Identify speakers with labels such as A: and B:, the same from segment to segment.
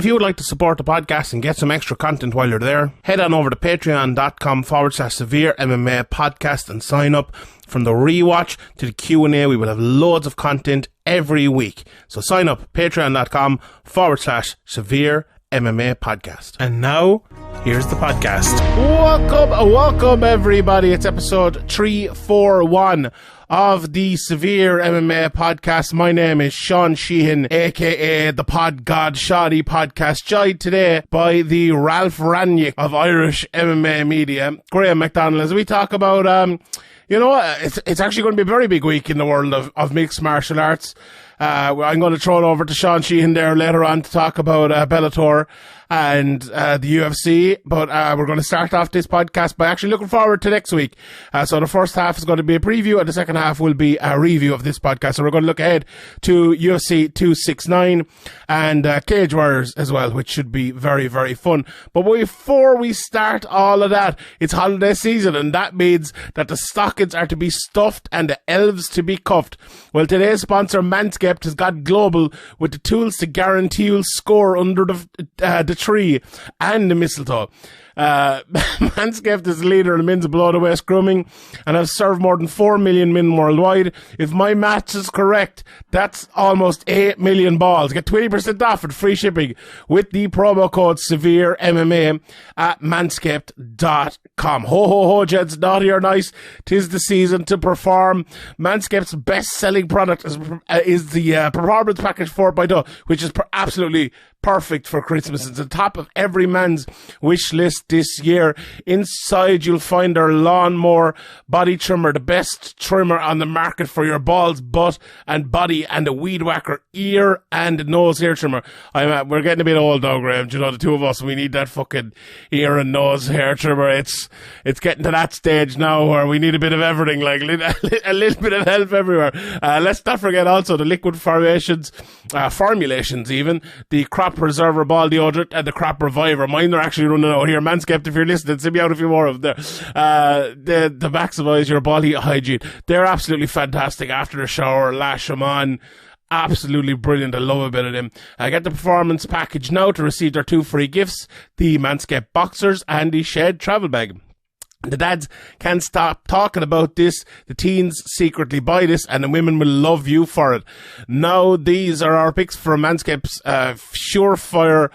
A: If you would like to support the podcast and get some extra content while you're there, head on over to patreon.com/Severe MMA podcast and sign up. From the rewatch to the Q&A, we will have loads of content every week. So sign up, patreon.com/Severe MMA podcast. And now, here's the podcast. Welcome everybody. It's episode 341 of the Severe MMA podcast. My name is Sean Sheehan, aka the Pod God Shoddy podcast, joined today by the Ralph Ranick of Irish MMA media, Graeme McDonald, as we talk about, it's actually going to be a very big week in the world of mixed martial arts. I'm going to throw it over to Sean Sheehan there later on to talk about Bellator and the UFC, but we're going to start off this podcast by actually looking forward to next week. So the first half is going to be a preview and the second half will be a review of this podcast. So we're going to look ahead to UFC 269 and Cage Warriors as well, which should be very, very fun. But before we start all of that, it's holiday season, and that means that the stockings are to be stuffed and the elves to be cuffed. Well, today's sponsor, Manscaped, has got global with the tools to guarantee you'll score under the tree and the mistletoe. Manscaped is the leader in men's below-the-waist grooming and has served more than 4 million men worldwide. If my maths is correct, that's almost 8 million balls. Get 20% off and free shipping with the promo code SEVEREMMA at manscaped.com. Ho, ho, ho, gents, naughty or nice, 'tis the season to perform. Manscaped's best-selling product is the Performance Package 4.0, which is absolutely perfect for Christmas. It's on top of every man's wish list this year. Inside, you'll find our lawnmower body trimmer, the best trimmer on the market for your balls, butt, and body, and a weed whacker ear and nose hair trimmer. We're getting a bit old now, Graeme. You know, the two of us, we need that fucking ear and nose hair trimmer. It's getting to that stage now where we need a bit of everything, like a little bit of help everywhere. Let's not forget also the liquid formulations even, the Crop Preserver Ball Deodorant and the Crop Reviver. Mine are actually running out here. Manscaped, if you're listening, send me out a few more of them there. To maximize your body hygiene. They're absolutely fantastic after the shower. Lash them on. Absolutely brilliant. I love a bit of them. Get the Performance Package now to receive their 2 free gifts, the Manscaped Boxers and the Shed Travel Bag. The dads can't stop talking about this. The teens secretly buy this, and the women will love you for it. Now, these are our picks for Manscaped's surefire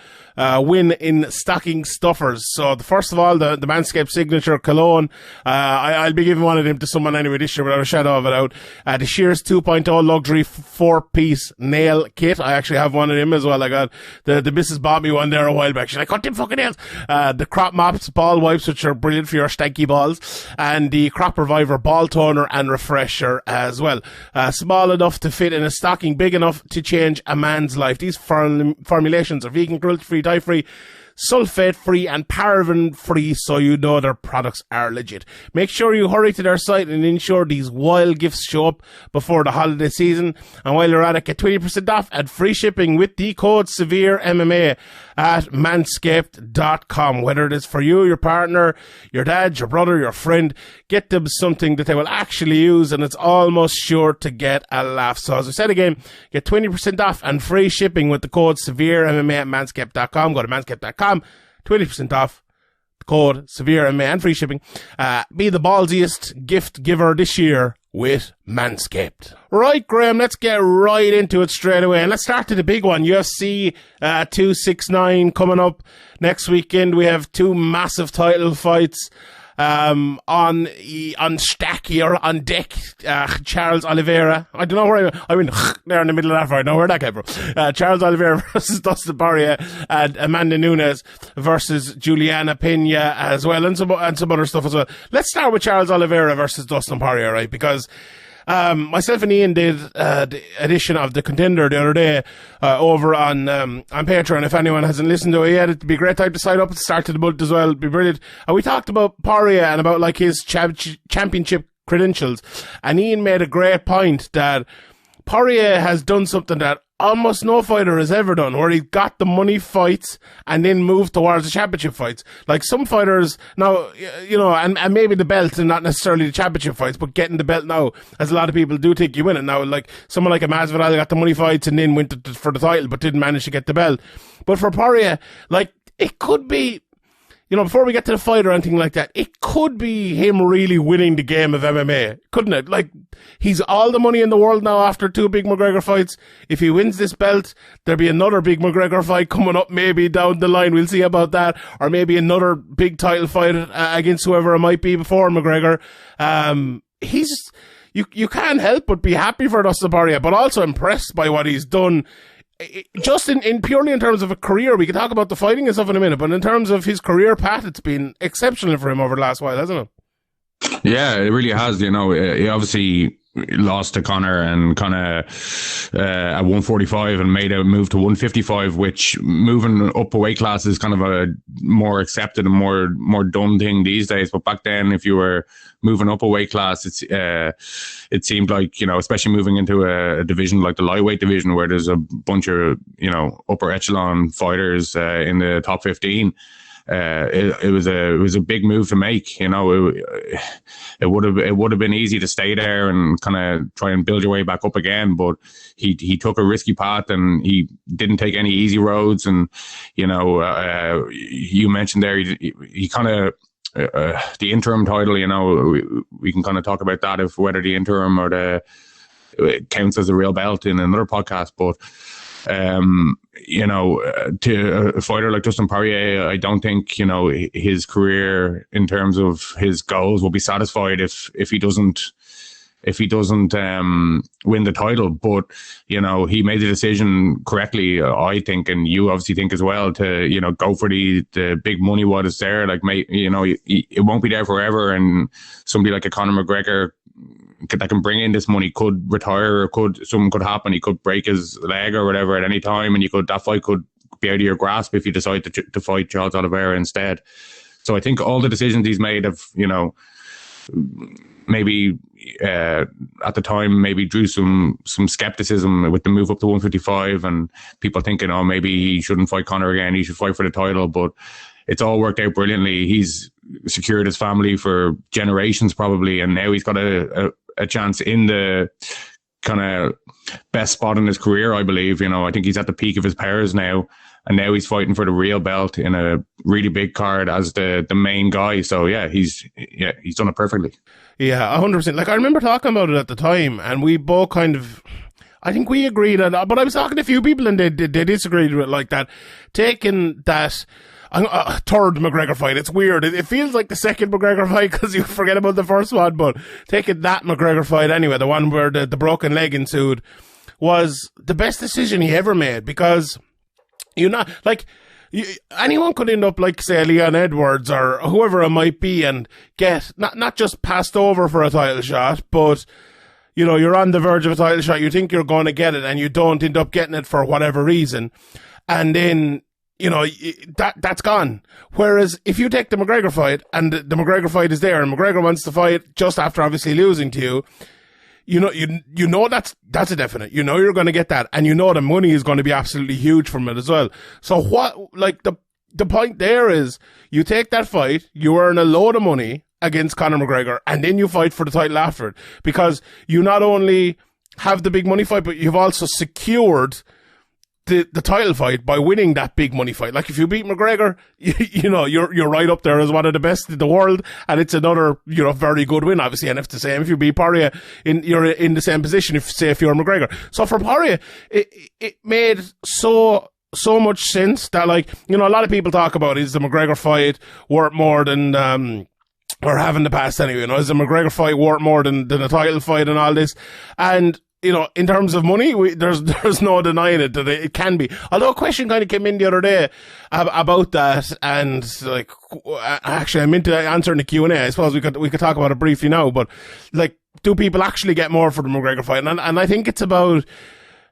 A: win in stocking stuffers. So, first of all, the Manscaped Signature Cologne. I'll be giving one of them to someone anyway this year without a shadow of a doubt. The Shears 2.0 Luxury 4-piece nail kit. I actually have one of them as well. I got the missus bought me one there a while back. She's like, cut them fucking nails. The Crop Mops ball wipes, which are brilliant for your stanky balls, and the Crop Reviver ball toner and refresher as well. Small enough to fit in a stocking, big enough to change a man's life. These formulations are vegan, cruelty-free, dye-free, sulfate-free and paraben-free, so you know their products are legit. Make sure you hurry to their site and ensure these wild gifts show up before the holiday season. And while you're at it, get 20% off and free shipping with the code SEVEREMMA at manscaped.com. Whether it is for you, your partner, your dad, your brother, your friend, get them something that they will actually use, and it's almost sure to get a laugh. So as I said again, get 20% off and free shipping with the code SEVEREMMA at manscaped.com. Go to manscaped.com. 20% off, code SEVEREMMA and free shipping. Be the ballsiest gift giver this year with Manscaped. Right, Graeme, let's get right into it straight away. And let's start with the big one. UFC 269 coming up next weekend. We have 2 massive title fights. On stack here, on deck, Charles Oliveira. I don't know where I mean, there in the middle of that fight. I don't know where that came from. Charles Oliveira versus Dustin Parry, and Amanda Nunes versus Juliana Pena as well, and some other stuff as well. Let's start with Charles Oliveira versus Dustin Parry, alright? Because myself and Ian did the edition of The Contender the other day over on Patreon. If anyone hasn't listened to it yet, it'd be a great time to sign up at the start of the month as well. It'd be brilliant. And we talked about Parry and about like his championship credentials. And Ian made a great point that Poirier has done something that almost no fighter has ever done, where he got the money fights and then moved towards the championship fights. Like some fighters now, and maybe the belt and not necessarily the championship fights, but getting the belt now, as a lot of people do think you win it now. Like someone like a Masvidal got the money fights and then went for the title, but didn't manage to get the belt. But for Poirier, like it could be, before we get to the fight or anything like that, it could be him really winning the game of MMA, couldn't it? Like, he's all the money in the world now after 2 big McGregor fights. If he wins this belt, there'll be another big McGregor fight coming up maybe down the line. We'll see about that. Or maybe another big title fight against whoever it might be before McGregor. You can't help but be happy for Dustin Poirier, but also impressed by what he's done. Just in purely in terms of a career, we can talk about the fighting and stuff in a minute, but in terms of his career path, it's been exceptional for him over the last while, hasn't it?
B: Yeah, it really has. He obviously lost to Conor and kind of at 145 and made a move to 155, which moving up a weight class is kind of a more accepted and more done thing these days. But back then, if you were moving up a weight class, it seemed like, especially moving into a division like the lightweight division, where there's a bunch of, upper echelon fighters in the top 15. It was a big move to make. It would have been easy to stay there and kind of try and build your way back up again, but he took a risky path and he didn't take any easy roads. And you mentioned there he kind of the interim title. We can kind of talk about that, if whether the interim or it counts as a real belt in another podcast, but. To a fighter like Dustin Poirier, I don't think, his career in terms of his goals will be satisfied if he doesn't win the title. But, he made the decision correctly, I think, and you obviously think as well, to, go for the big money what is there. Like, it won't be there forever, and somebody like a Conor McGregor that can bring in this money could retire, or something could happen. He could break his leg or whatever at any time, and that fight could be out of your grasp if you decide to fight Charles Oliveira instead. So I think all the decisions he's made have, maybe at the time maybe drew some skepticism with the move up to 155, and people thinking, oh, maybe he shouldn't fight Conor again, he should fight for the title. But it's all worked out brilliantly. He's secured his family for generations probably, and now he's got a chance in the kind of best spot in his career, I believe. I think he's at the peak of his powers now, and now he's fighting for the real belt in a really big card as the main guy. So he's done it perfectly. Yeah,
A: 100%. Like, I remember talking about it at the time, and we both I think we agreed on, but I was talking to a few people and they disagreed with it, like that, taking that third McGregor fight. It's weird. It feels like the second McGregor fight because you forget about the first one, but taking that McGregor fight anyway, the one where the broken leg ensued, was the best decision he ever made, because anyone could end up like, say, Leon Edwards or whoever it might be and get not just passed over for a title shot, but you're on the verge of a title shot, you think you're going to get it, and you don't end up getting it for whatever reason, and then that's gone. Whereas if you take the McGregor fight and the McGregor fight is there and McGregor wants to fight just after obviously losing to you, that's a definite. You're going to get that, and the money is going to be absolutely huge from it as well. So the point there is, you take that fight, you earn a load of money against Conor McGregor, and then you fight for the title after it, because you not only have the big money fight, but you've also secured the title fight by winning that big money fight. Like, if you beat McGregor, you're right up there as one of the best in the world, and it's another, very good win, obviously. And if the same, if you beat Poirier, you're in the same position, if you're McGregor. So for Poirier, it made so much sense that, like, a lot of people talk about, is the McGregor fight worth more than, or have in the past anyway, is the McGregor fight worth more than a title fight and all this? And, in terms of money, there's no denying it, that it can be. Although a question kind of came in the other day about that, and like, actually I'm into answering the Q&A. I suppose we could talk about it briefly now, but like, do people actually get more for the McGregor fight? And I think it's about,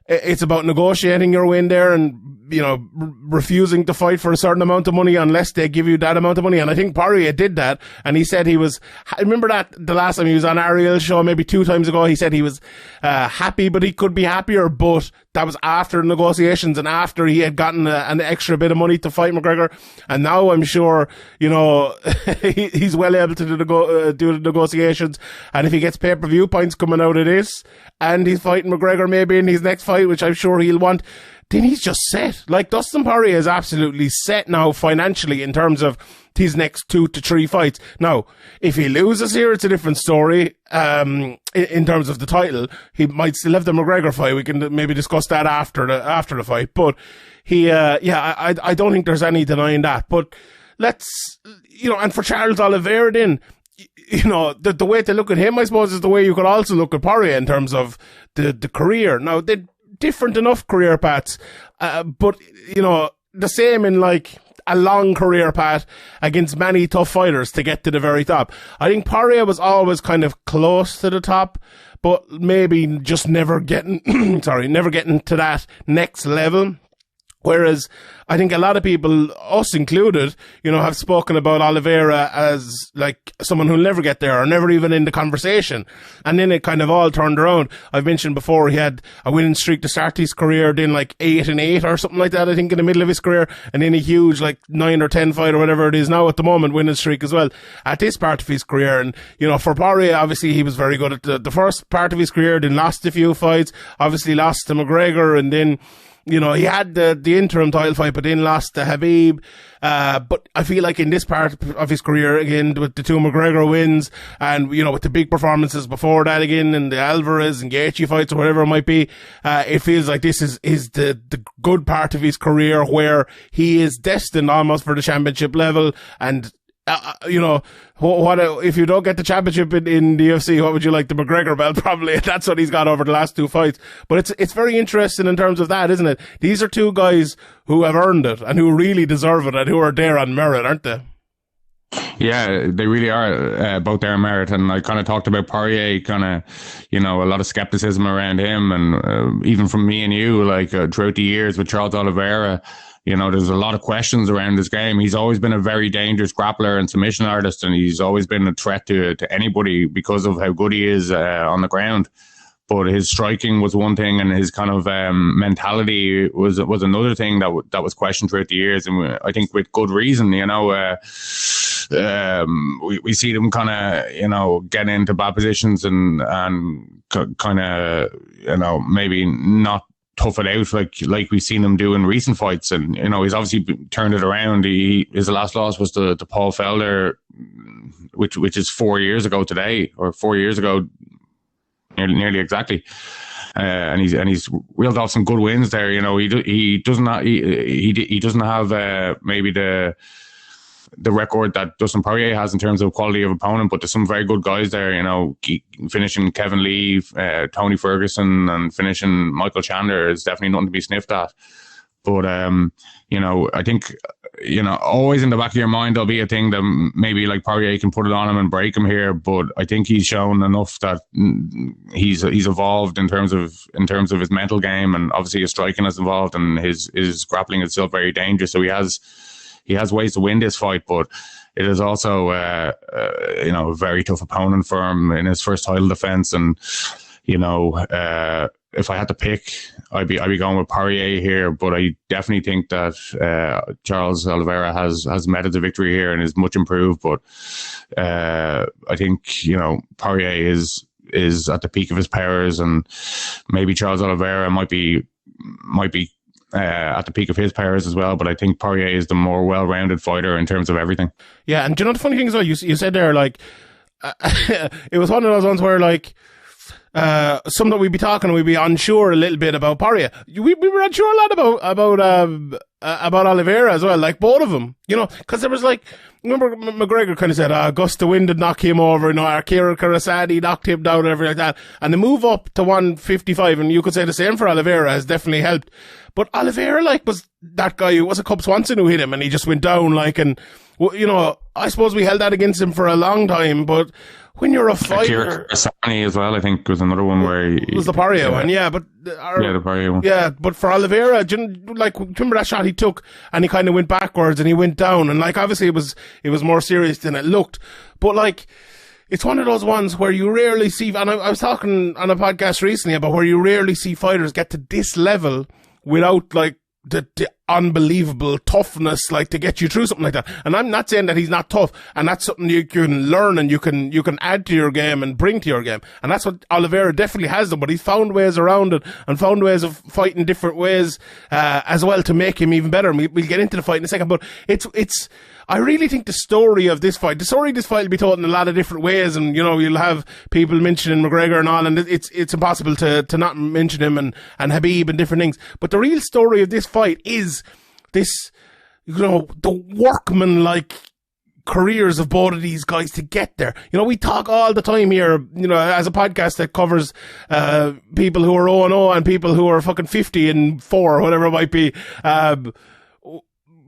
A: it's about negotiating your win there and, you know, refusing to fight for a certain amount of money unless they give you that amount of money. And I think Parry did that. And he said I remember that the last time he was on Ariel's show, maybe 2 times ago, he said he was happy, but he could be happier. But that was after negotiations and after he had gotten an extra bit of money to fight McGregor. And now I'm sure, you know, he's well able to do the negotiations. And if he gets pay-per-view points coming out of this, and he's fighting McGregor maybe in his next fight, which I'm sure he'll want, then he's just set. Like, Dustin Parry is absolutely set now financially in terms of his next 2 to 3 fights. Now, if he loses here, it's a different story. In terms of the title, he might still have the McGregor fight. We can maybe discuss that after the fight. But I don't think there's any denying that. But let's, you know, and for Charles Oliveira then, you know, the way to look at him, I suppose, is the way you could also look at Parry in terms of the career. Now, they're different enough career paths, but, you know, the same in like a long career path against many tough fighters to get to the very top. I think Parry was always kind of close to the top, but maybe just never getting to that next level. Whereas I think a lot of people, us included, you know, have spoken about Oliveira as like someone who'll never get there or never even in the conversation. And then it kind of all turned around. I've mentioned before he had a winning streak to start his career, then like 8-8 or something like that, I think, in the middle of his career, and then a huge like 9 or 10 fight or whatever it is now at the moment winning streak as well at this part of his career. And, you know, for Parry, obviously he was very good at the first part of his career, then lost a few fights, obviously lost to McGregor, and then, you know, he had the interim title fight, but then lost to Khabib. But I feel like in this part of his career, again, with the 2 McGregor wins and, you know, with the big performances before that again, and the Alvarez and Gaethje fights or whatever it might be, it feels like this is the good part of his career where he is destined almost for the championship level. And, you know, what if you don't get the championship in the UFC, what would you like? The McGregor belt, probably. That's what he's got over the last 2 fights. But it's very interesting in terms of that, isn't it? These are 2 guys who have earned it and who really deserve it and who are there on merit, aren't they?
B: Yeah, they really are both there on merit. And I kind of talked about Poirier, kind of, you know, a lot of skepticism around him, and even from me and you, like throughout the years with Charles Oliveira. You know, there's a lot of questions around his game. He's always been a very dangerous grappler and submission artist, and he's always been a threat to anybody because of how good he is on the ground. But his striking was one thing, and his kind of mentality was another thing that was questioned throughout the years, and I think with good reason. You know, we see them kind of, you know, get into bad positions and kind of, you know, maybe not tough it out like we've seen him do in recent fights. And, you know, he's obviously turned it around. His last loss was to Paul Felder, which is 4 years ago today, or 4 years ago, nearly exactly. And he's reeled off some good wins there. You know, he doesn't have maybe the record that Dustin Poirier has in terms of quality of opponent, but there's some very good guys there, you know, finishing Kevin Lee, Tony Ferguson, and finishing Michael Chandler is definitely nothing to be sniffed at. But, you know, I think, you know, always in the back of your mind, there'll be a thing that maybe like Poirier can put it on him and break him here. But I think he's shown enough that he's evolved in terms of his mental game, and obviously his striking has evolved, and his grappling is still very dangerous. So he has ways to win this fight, but it is also, you know, a very tough opponent for him in his first title defense. And, you know, if I had to pick, I'd be going with Poirier here, but I definitely think that Charles Oliveira has met a victory here and is much improved. But I think, you know, Poirier is at the peak of his powers, and maybe Charles Oliveira might be at the peak of his powers as well, but I think Poirier is the more well-rounded fighter in terms of everything. Yeah, and do you know the funny thing as well? You said there, like, it was one of those ones where, like, some that we'd be talking and we'd be unsure a little bit about Poirier. We were unsure a lot about Oliveira as well, like both of them, you know, because there was like, remember McGregor kind of said, Augusta Win did knock him over, you know, Akira Kurosaki knocked him down and everything like that. And the move up to 155, and you could say the same for Oliveira, has definitely helped. But Oliveira, like, was that guy who was a Cub Swanson who hit him and he just went down, like, and, you know, I suppose we held that against him for a long time, but
A: when you're a fighter,
B: Sani as well, I think, was another one where
A: it was the Parry one, but
B: the Parry one,
A: but for Oliveira, remember that shot he took, and he kind of went backwards and he went down, and like obviously it was more serious than it looked, but like it's one of those ones where you rarely see, and I was talking on a podcast recently about where you rarely see fighters get to this level without like the unbelievable toughness, like to get you through something like that. And I'm not saying that he's not tough, and that's something you can learn and you can add to your game and bring to your game. And that's what Oliveira definitely has done, but he's found ways around it and found ways of fighting different ways, as well to make him even better. And we'll get into the fight in a second, but I really think the story of this fight will be told in a lot of different ways, and you'll have people mentioning McGregor and all, and it's impossible to not mention him and Habib and different things. But the real story of this fight is this, the workman-like careers of both of these guys to get there. We talk all the time here, as a podcast that covers people who are 0-0 and people who are fucking 50-4 or whatever it might be.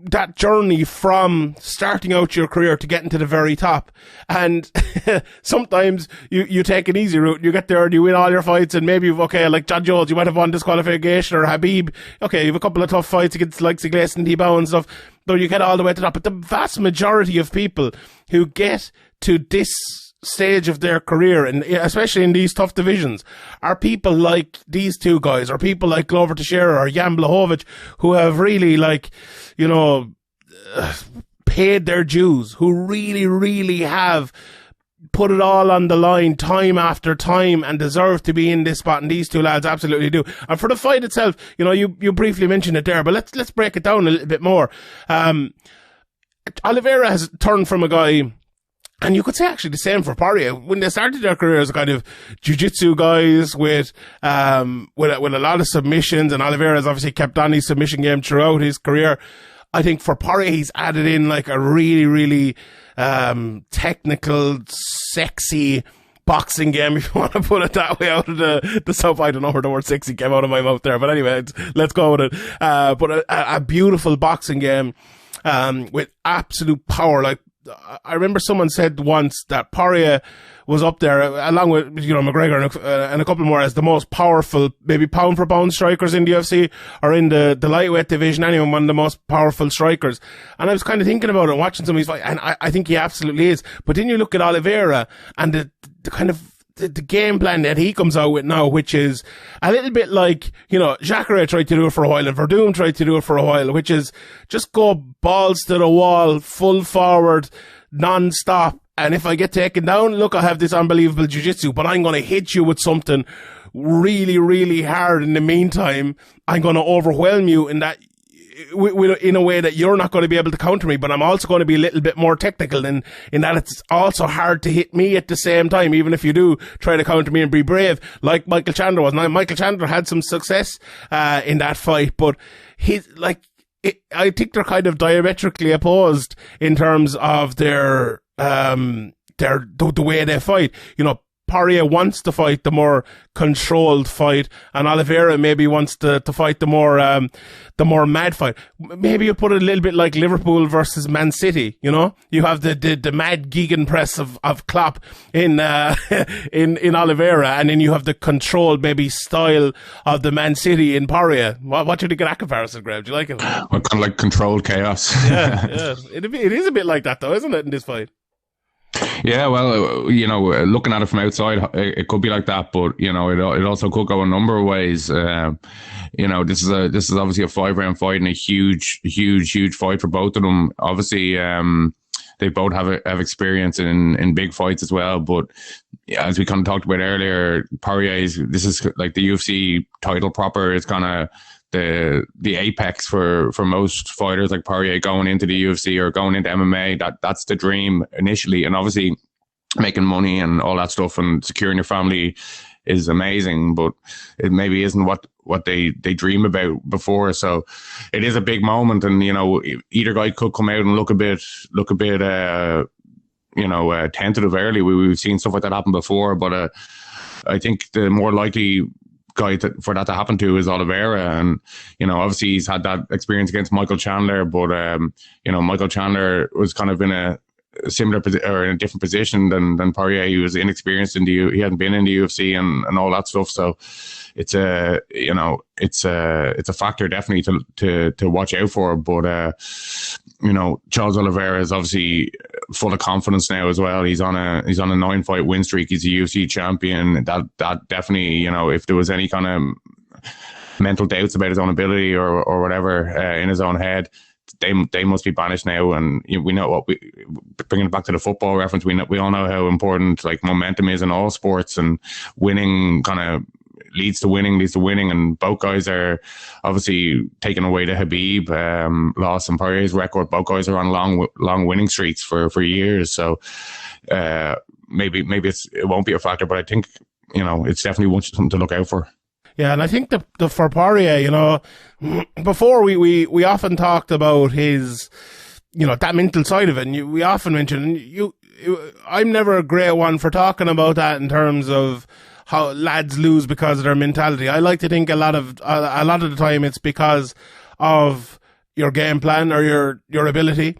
A: That journey from starting out your career to getting to the very top. And sometimes you take an easy route, you get there and you win all your fights, and maybe, like John Jones, you might have won disqualification, or Habib, you have a couple of tough fights against like Glace and T-Bow and stuff, but you get all the way to the top. But the vast majority of people who get to this stage of their career, and especially in these tough divisions, are people like these two guys, or people like Glover Teixeira or Jan Blachowicz, who have really paid their dues, who really, really have put it all on the line time after time and deserve to be in this spot, and these two lads absolutely do. And for the fight itself, you briefly mentioned it there, but let's break it down a little bit more. Oliveira has turned from a guy, and you could say actually the same for Parry. When they started their career as kind of jiu-jitsu guys with a lot of submissions, and Oliveira has obviously kept on his submission game throughout his career. I think for Parry, he's added in like a really, really technical, sexy boxing game, if you want to put it that way, out of the South. I don't know where the word sexy came out of my mouth there, but anyway, let's go with it. But a beautiful boxing game with absolute power. Like, I remember someone said once that Parry was up there, along with McGregor and a couple more, as the most powerful, maybe pound for pound strikers in the UFC, or in the lightweight division anyway, one of the most powerful strikers. And I was kind of thinking about it, watching some of these fights, and I think he absolutely is. But then you look at Oliveira and the kind of the game plan that he comes out with now, which is a little bit like, Jacare tried to do it for a while, and Verdum tried to do it for a while, which is just go balls to the wall, full forward, non-stop. And if I get taken down, look, I have this unbelievable jiu-jitsu, but I'm going to hit you with something really, really hard in the meantime. I'm going to overwhelm you in a way that you're not going to be able to counter me, but I'm also going to be a little bit more technical in that it's also hard to hit me at the same time, even if you do try to counter me and be brave, like Michael Chandler was. Now, Michael Chandler had some success in that fight, but I think they're kind of diametrically opposed in terms of the way they fight. Parry wants to fight the more controlled fight, and Oliveira maybe wants to fight the more mad fight. Maybe you put it a little bit like Liverpool versus Man City. You have the mad gegenpress of Klopp in Oliveira, and then you have the controlled maybe style of the Man City in Parry. What do you think of that comparison, Graeme? Do you like it?
B: Well, kind of like controlled chaos.
A: Yeah. It is a bit like that, though, isn't it, in this fight?
B: Yeah, well, looking at it from outside, it could be like that, but it also could go a number of ways. This is obviously a 5-round fight and a huge fight for both of them. Obviously, they both have experience in big fights as well. But as we kind of talked about earlier, this is like the UFC title proper. It's kind of the apex for most fighters like Parry going into the UFC or going into MMA. That's the dream initially, and obviously making money and all that stuff and securing your family is amazing, but it maybe isn't what they dream about before. So it is a big moment, and either guy could come out and look a bit tentative early. We've seen stuff like that happen before, but I think the more likely guy for that to happen to is Oliveira, and obviously he's had that experience against Michael Chandler, but Michael Chandler was kind of in similar or in a different position than Poirier. He was inexperienced he hadn't been in the UFC and all that stuff. So it's a factor definitely to watch out for. But Charles Oliveira is obviously full of confidence now as well. He's on a 9-fight win streak. He's a UFC champion. That definitely, if there was any kind of mental doubts about his own ability or whatever in his own head, they must be banished now. And we know bringing it back to the football reference, we all know how important like momentum is in all sports, and winning kind of leads to winning, and both guys are obviously taking away the Habib loss and Poirier's record. Both guys are on long winning streaks for years. So maybe it won't be a factor, but I think it's definitely something to look out for.
A: Yeah, and I think the for Poirier, before we often talked about his, that mental side of it, and we often mentioned, I'm never a great one for talking about that in terms of how lads lose because of their mentality. I like to think a lot of the time it's because of your game plan or your ability.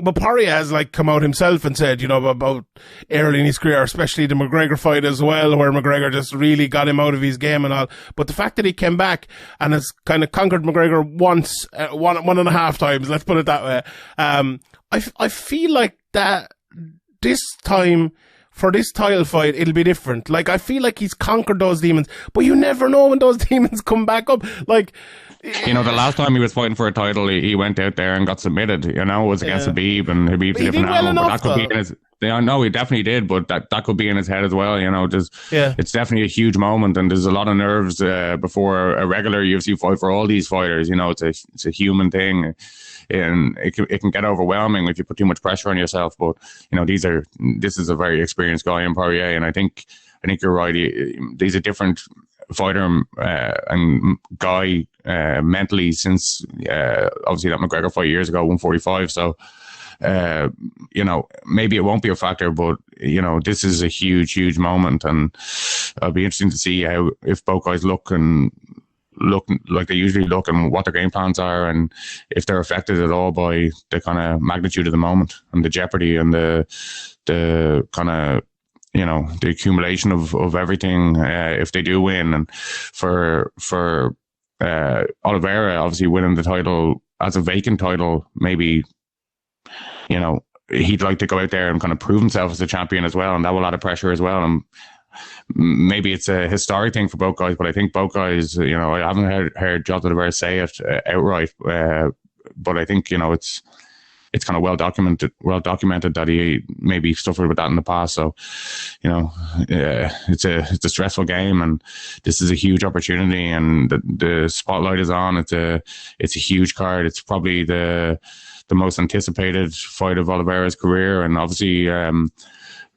A: But Parry has come out himself and said, about early in his career, especially the McGregor fight as well, where McGregor just really got him out of his game and all. But the fact that he came back and has kind of conquered McGregor once, 1.5 times, let's put it that way. I feel like that this time, for this title fight, it'll be different. I feel like he's conquered those demons, but you never know when those demons come back up.
B: The last time he was fighting for a title, he went out there and got submitted. It was against Habib, and Habib's a different animal. But that could be in his. No, he definitely did, but that could be in his head as well. It's definitely a huge moment, and there's a lot of nerves before a regular UFC fight for all these fighters. It's a human thing. And it can get overwhelming if you put too much pressure on yourself. But this is a very experienced guy in Poirier, and I think you're right. He's a different fighter and guy mentally since obviously that McGregor fight years ago, 145. So maybe it won't be a factor, but this is a huge moment, and it'll be interesting to see if both guys look like they usually look, and what their game plans are, and if they're affected at all by the kind of magnitude of the moment and the jeopardy and the kind of the accumulation of everything if they do win. And for Oliveira, obviously winning the title as a vacant title, maybe he'd like to go out there and kind of prove himself as a champion as well, and that will add a pressure as well. And maybe it's a historic thing for both guys, but I think both guys, I haven't heard Jota Oliveira say it outright, but I think it's kind of well documented that he maybe suffered with that in the past. So it's a stressful game, and this is a huge opportunity, and the spotlight is on. It's a huge card. It's probably the most anticipated fight of Oliveira's career, and obviously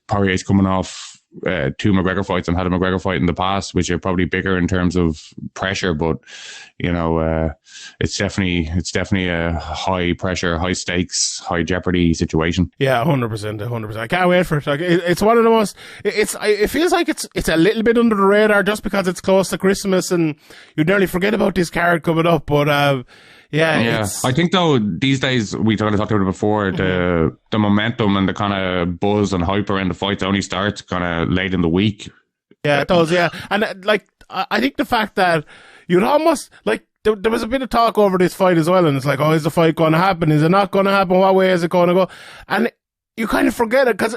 B: Poirier's coming off 2 McGregor fights and had a McGregor fight in the past, which are probably bigger in terms of pressure, but it's definitely a high pressure, high stakes, high jeopardy situation.
A: Yeah, 100%. I can't wait for it. It's one of the most. It feels like it's a little bit under the radar just because it's close to Christmas and you'd nearly forget about this card coming up. But yeah.
B: I think though these days, we talked about it before, the momentum and the kind of buzz and hype around the fights only starts kind of late in the week.
A: Yeah, it does. Yeah, and I think the fact that you'd almost there was a bit of talk over this fight as well, and it's is the fight going to happen? Is it not going to happen? What way is it going to go? And you kind of forget it because,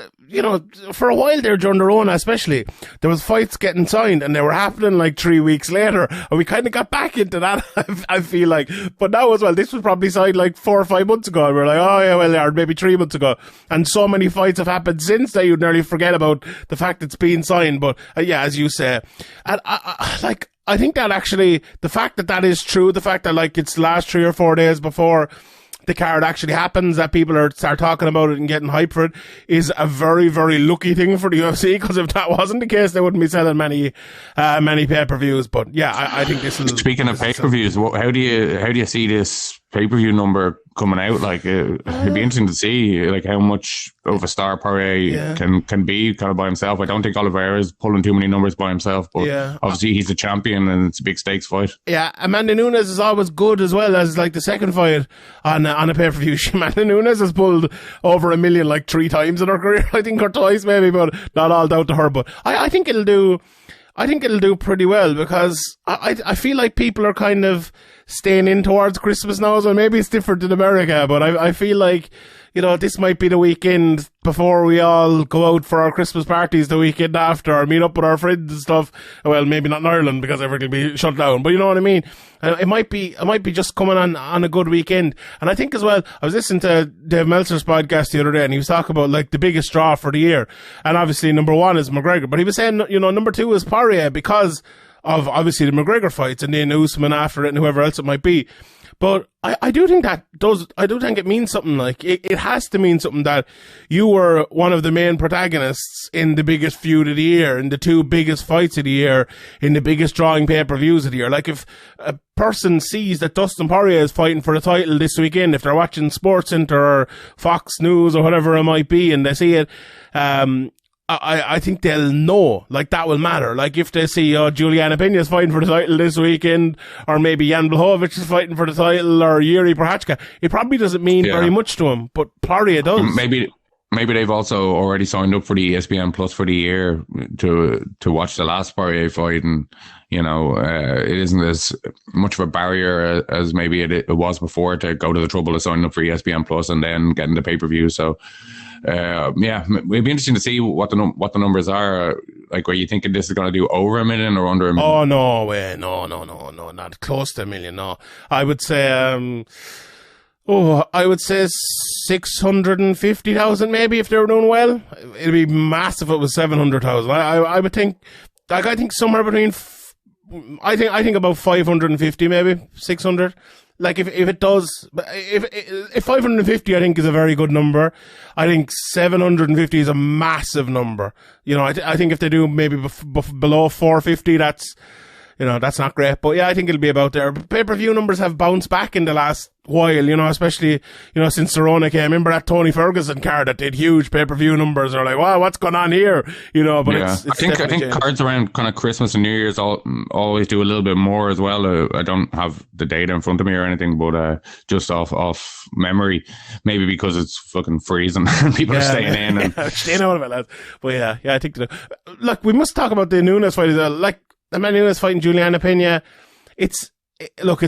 A: for a while there during the Rona especially, there was fights getting signed and they were happening 3 weeks later, and we kind of got back into that, I feel like. But now as well, this was probably signed 4 or 5 months ago, and we're oh yeah, well, or maybe 3 months ago. And so many fights have happened since that you'd nearly forget about the fact it's being signed. But yeah, as you say, and I think that actually, the fact that is true, the fact that it's the last 3 or 4 days before the card actually happens, that people start talking about it and getting hyped for it, is a very, very lucky thing for the UFC, because if that wasn't the case, they wouldn't be selling many pay-per-views. But yeah, I think this is...
B: Speaking of pay-per-views, how do you see this pay-per-view number coming out. Like it'd be interesting to see like how much of a star Parry can be kind of by himself. I don't think Oliveira is pulling too many numbers by himself, but obviously he's the champion and it's a big stakes fight.
A: Yeah, Amanda Nunes is always good as well as like the second fight on a pay-per-view. Amanda Nunes has pulled over 1 million like 3 times in her career, I think, or twice maybe, but not all down to her. But I think it'll do. I think it'll do pretty well because I feel like people are kind of staying in towards Christmas now, so maybe it's different in America, but I feel like, you know, this might be the weekend before we all go out for our Christmas parties the weekend after, or meet up with our friends and stuff. Well, maybe not in Ireland because everything will be shut down, but you know what I mean? It might be just coming on a good weekend. And I think as well, I was listening to Dave Meltzer's podcast the other day and he was talking about like the biggest draw for the year. And obviously number 1 is McGregor, but he was saying, you know, number 2 is Parry because of obviously the McGregor fights and then Usman after it and whoever else it might be. But I do think it means something. Like it has to mean something that you were one of the main protagonists in the biggest feud of the year, in the 2 biggest fights of the year, in the biggest drawing pay-per-views of the year. Like if a person sees that Dustin Parry is fighting for the title this weekend, if they're watching SportsCenter or Fox News or whatever it might be, and they see it, I think they'll know, like that will matter. Like if they see, Juliana Pena is fighting for the title this weekend, or maybe Jan Blachowicz is fighting for the title, or Yuri Prochazka, it probably doesn't mean very much to him, but Parry it does.
B: Maybe they've also already signed up for the ESPN Plus for the year to watch the last Parry fight, and you know, it isn't as much of a barrier as maybe it was before to go to the trouble of signing up for ESPN Plus and then getting the pay-per-view. So it'd be interesting to see what the numbers are. Like, were you thinking this is going to do over 1 million or under 1 million?
A: Oh no way, no, not close to 1 million. No, I would say 650,000 maybe if they were doing well. It'd be massive if it was 700,000. I would think, like, I think somewhere between, I think about 550 maybe 600. Like if it does, if 550 I think is a very good number. I think 750 is a massive number. You know, I think if they do maybe below 450, that's, you know, that's not great. But yeah, I think it'll be about there. Pay-per-view numbers have bounced back in the last while, you know, especially, you know, since Cerrone came. Remember that Tony Ferguson card that did huge pay-per-view numbers? Are like, wow, what's going on here? You know, but
B: yeah. I think cards around kind of Christmas and New Year's always do a little bit more as well. I don't have the data in front of me or anything, but just off memory, maybe because it's fucking freezing and people are staying in. And
A: staying out of it, lads. But yeah, I think look, we must talk about the Nunes fight as well. Like, Amanda Nunes fighting Juliana Pena, it's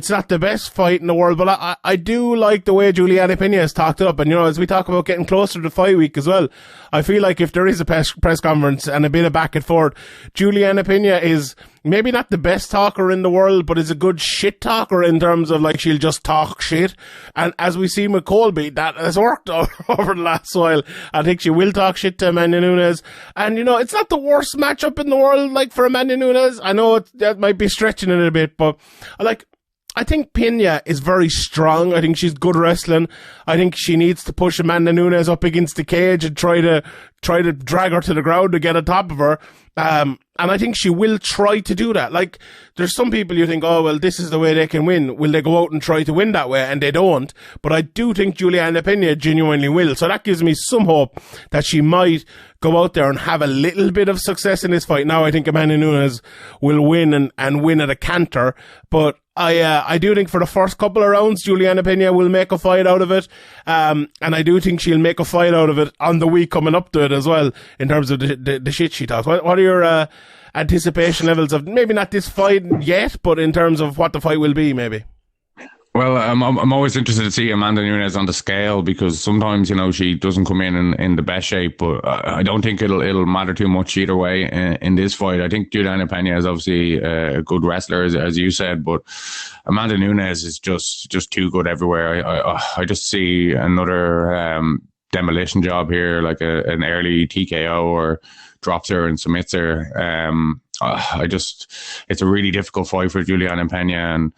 A: not the best fight in the world, but I do like the way Juliana Pena has talked up. And, you know, as we talk about getting closer to fight week as well, I feel like if there is a press conference and a bit of back and forth, Juliana Pena is maybe not the best talker in the world, but is a good shit talker in terms of, like, she'll just talk shit. And as we see with Colby, that has worked over the last while. I think she will talk shit to Amanda Nunes. And, you know, it's not the worst matchup in the world, like, for Amanda Nunes. I know that might be stretching it a bit, but I think Pena is very strong. I think she's good wrestling. I think she needs to push Amanda Nunes up against the cage and try to drag her to the ground to get on top of her. And I think she will try to do that. Like, there's some people you think, oh, well, this is the way they can win. Will they go out and try to win that way? And they don't. But I do think Juliana Pena genuinely will. So that gives me some hope that she might go out there and have a little bit of success in this fight. Now, I think Amanda Nunes will win and win at a canter. But I do think for the first couple of rounds, Juliana Pena will make a fight out of it. And I do think she'll make a fight out of it on the week coming up to it as well, in terms of the shit she talks. What are your anticipation levels of maybe not this fight yet, but in terms of what the fight will be, maybe?
B: Well, I'm always interested to see Amanda Nunes on the scale, because sometimes, you know, she doesn't come in the best shape, but I don't think it'll matter too much either way in this fight. I think Juliana Pena is obviously a good wrestler, as you said, but Amanda Nunes is just too good everywhere. I just see another demolition job here, like an early TKO, or drops her and submits her. It's a really difficult fight for Juliana Pena, and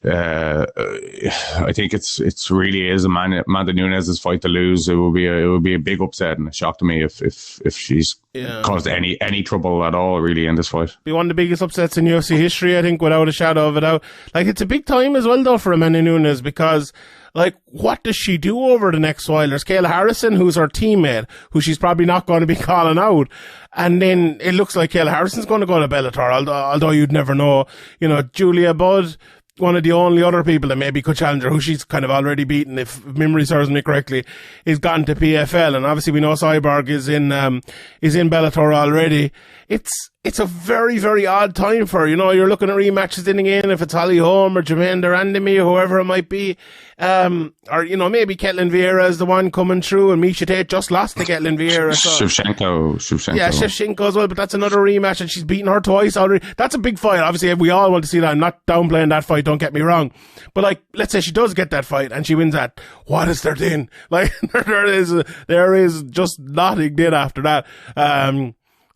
B: I think it's really is Amanda Nunes' fight to lose. It will be a big upset and a shock to me if she's caused any trouble at all really in this fight.
A: Be one of the biggest upsets in UFC history, I think, without a shadow of a doubt. Like, it's a big time as well though for Amanda Nunes, because Like, what does she do over the next while? There's Kayla Harrison, who's her teammate, who she's probably not going to be calling out. And then it looks like Kayla Harrison's going to go to Bellator, although you'd never know. You know, Julia Budd, one of the only other people that maybe could challenge her, who she's kind of already beaten, if memory serves me correctly, is gone to PFL. And obviously we know Cyborg is in Bellator already. It's a very, very odd time for her. You know, you're looking at rematches in again, if it's Holly Holm or Jermaine Durandamy or whoever it might be. Or, you know, maybe Ketlin Vieira is the one coming through, and Misha Tate just lost to Ketlin Vieira. So.
B: Shevchenko.
A: Yeah, Shevchenko as well, but that's another rematch, and she's beaten her twice already. That's a big fight. Obviously, we all want to see that. I'm not downplaying that fight, don't get me wrong. But, like, let's say she does get that fight, and she wins that. What is there then? Like, there is just nothing then after that.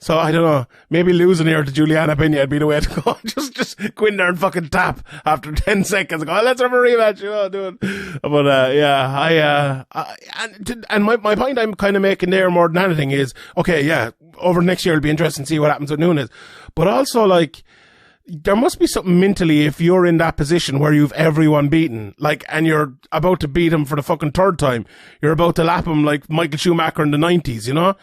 A: So I don't know, maybe losing here to Juliana Pena would be the way to go. just go in there and fucking tap after 10 seconds. Go, let's have a rematch, you know, do it. But, yeah, and my point I'm kind of making there more than anything is, okay, yeah, over next year it'll be interesting to see what happens with Nunes. But also, like, there must be something mentally if you're in that position where you've everyone beaten, like, and you're about to beat him for the fucking third time. You're about to lap him like Michael Schumacher in the 90s, you know?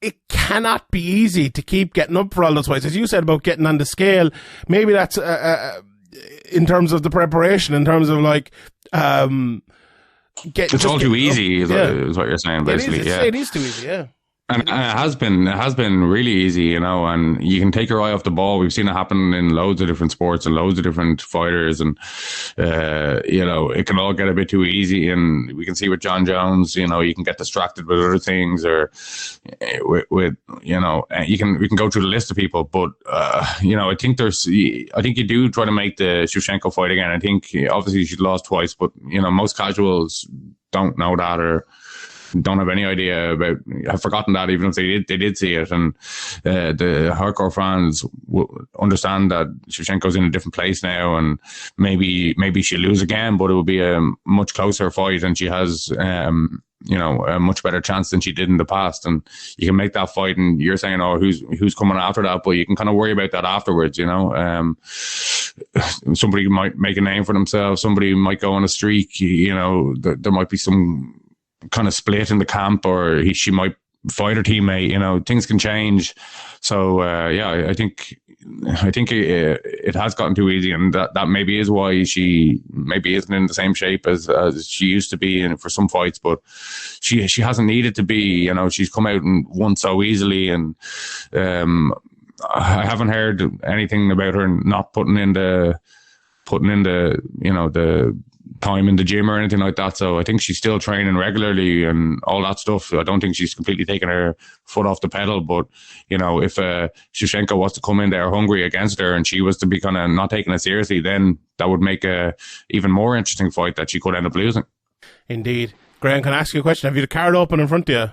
A: It cannot be easy to keep getting up for all those fights. As you said about getting on the scale, maybe that's in terms of the preparation, in terms of like
B: it's all too easy, is what you're saying, basically.
A: It is too easy, yeah.
B: And it has been really easy, you know, and you can take your eye off the ball. We've seen it happen in loads of different sports and loads of different fighters, and you know, it can all get a bit too easy. And we can see with John Jones, you know, you can get distracted with other things, or with you know, we can go through the list of people, but you know, I think you do try to make the Shevchenko fight again. I think obviously she lost twice, but you know, most casuals don't know that, or don't have any idea about, have forgotten that, even if they did see it. And the hardcore fans understand that Shevchenko's in a different place now, and maybe she'll lose again, but it will be a much closer fight, and she has you know, a much better chance than she did in the past. And you can make that fight, and you're saying, oh, who's coming after that, but you can kind of worry about that afterwards, you know. Somebody might make a name for themselves, somebody might go on a streak, you know, there might be some kind of split in the camp, or she might fight her teammate, you know, things can change. So yeah, I think it has gotten too easy, and that maybe is why she maybe isn't in the same shape as she used to be for some fights, but she hasn't needed to be, you know. She's come out and won so easily, and I haven't heard anything about her not putting in the you know, the time in the gym or anything like that. So I think she's still training regularly and all that stuff. I don't think she's completely taken her foot off the pedal. But, you know, if Shevchenko was to come in there hungry against her and she was to be kind of not taking it seriously, then that would make a even more interesting fight that she could end up losing. Indeed. Graeme, can I ask you a question? Have you the card open in front of you?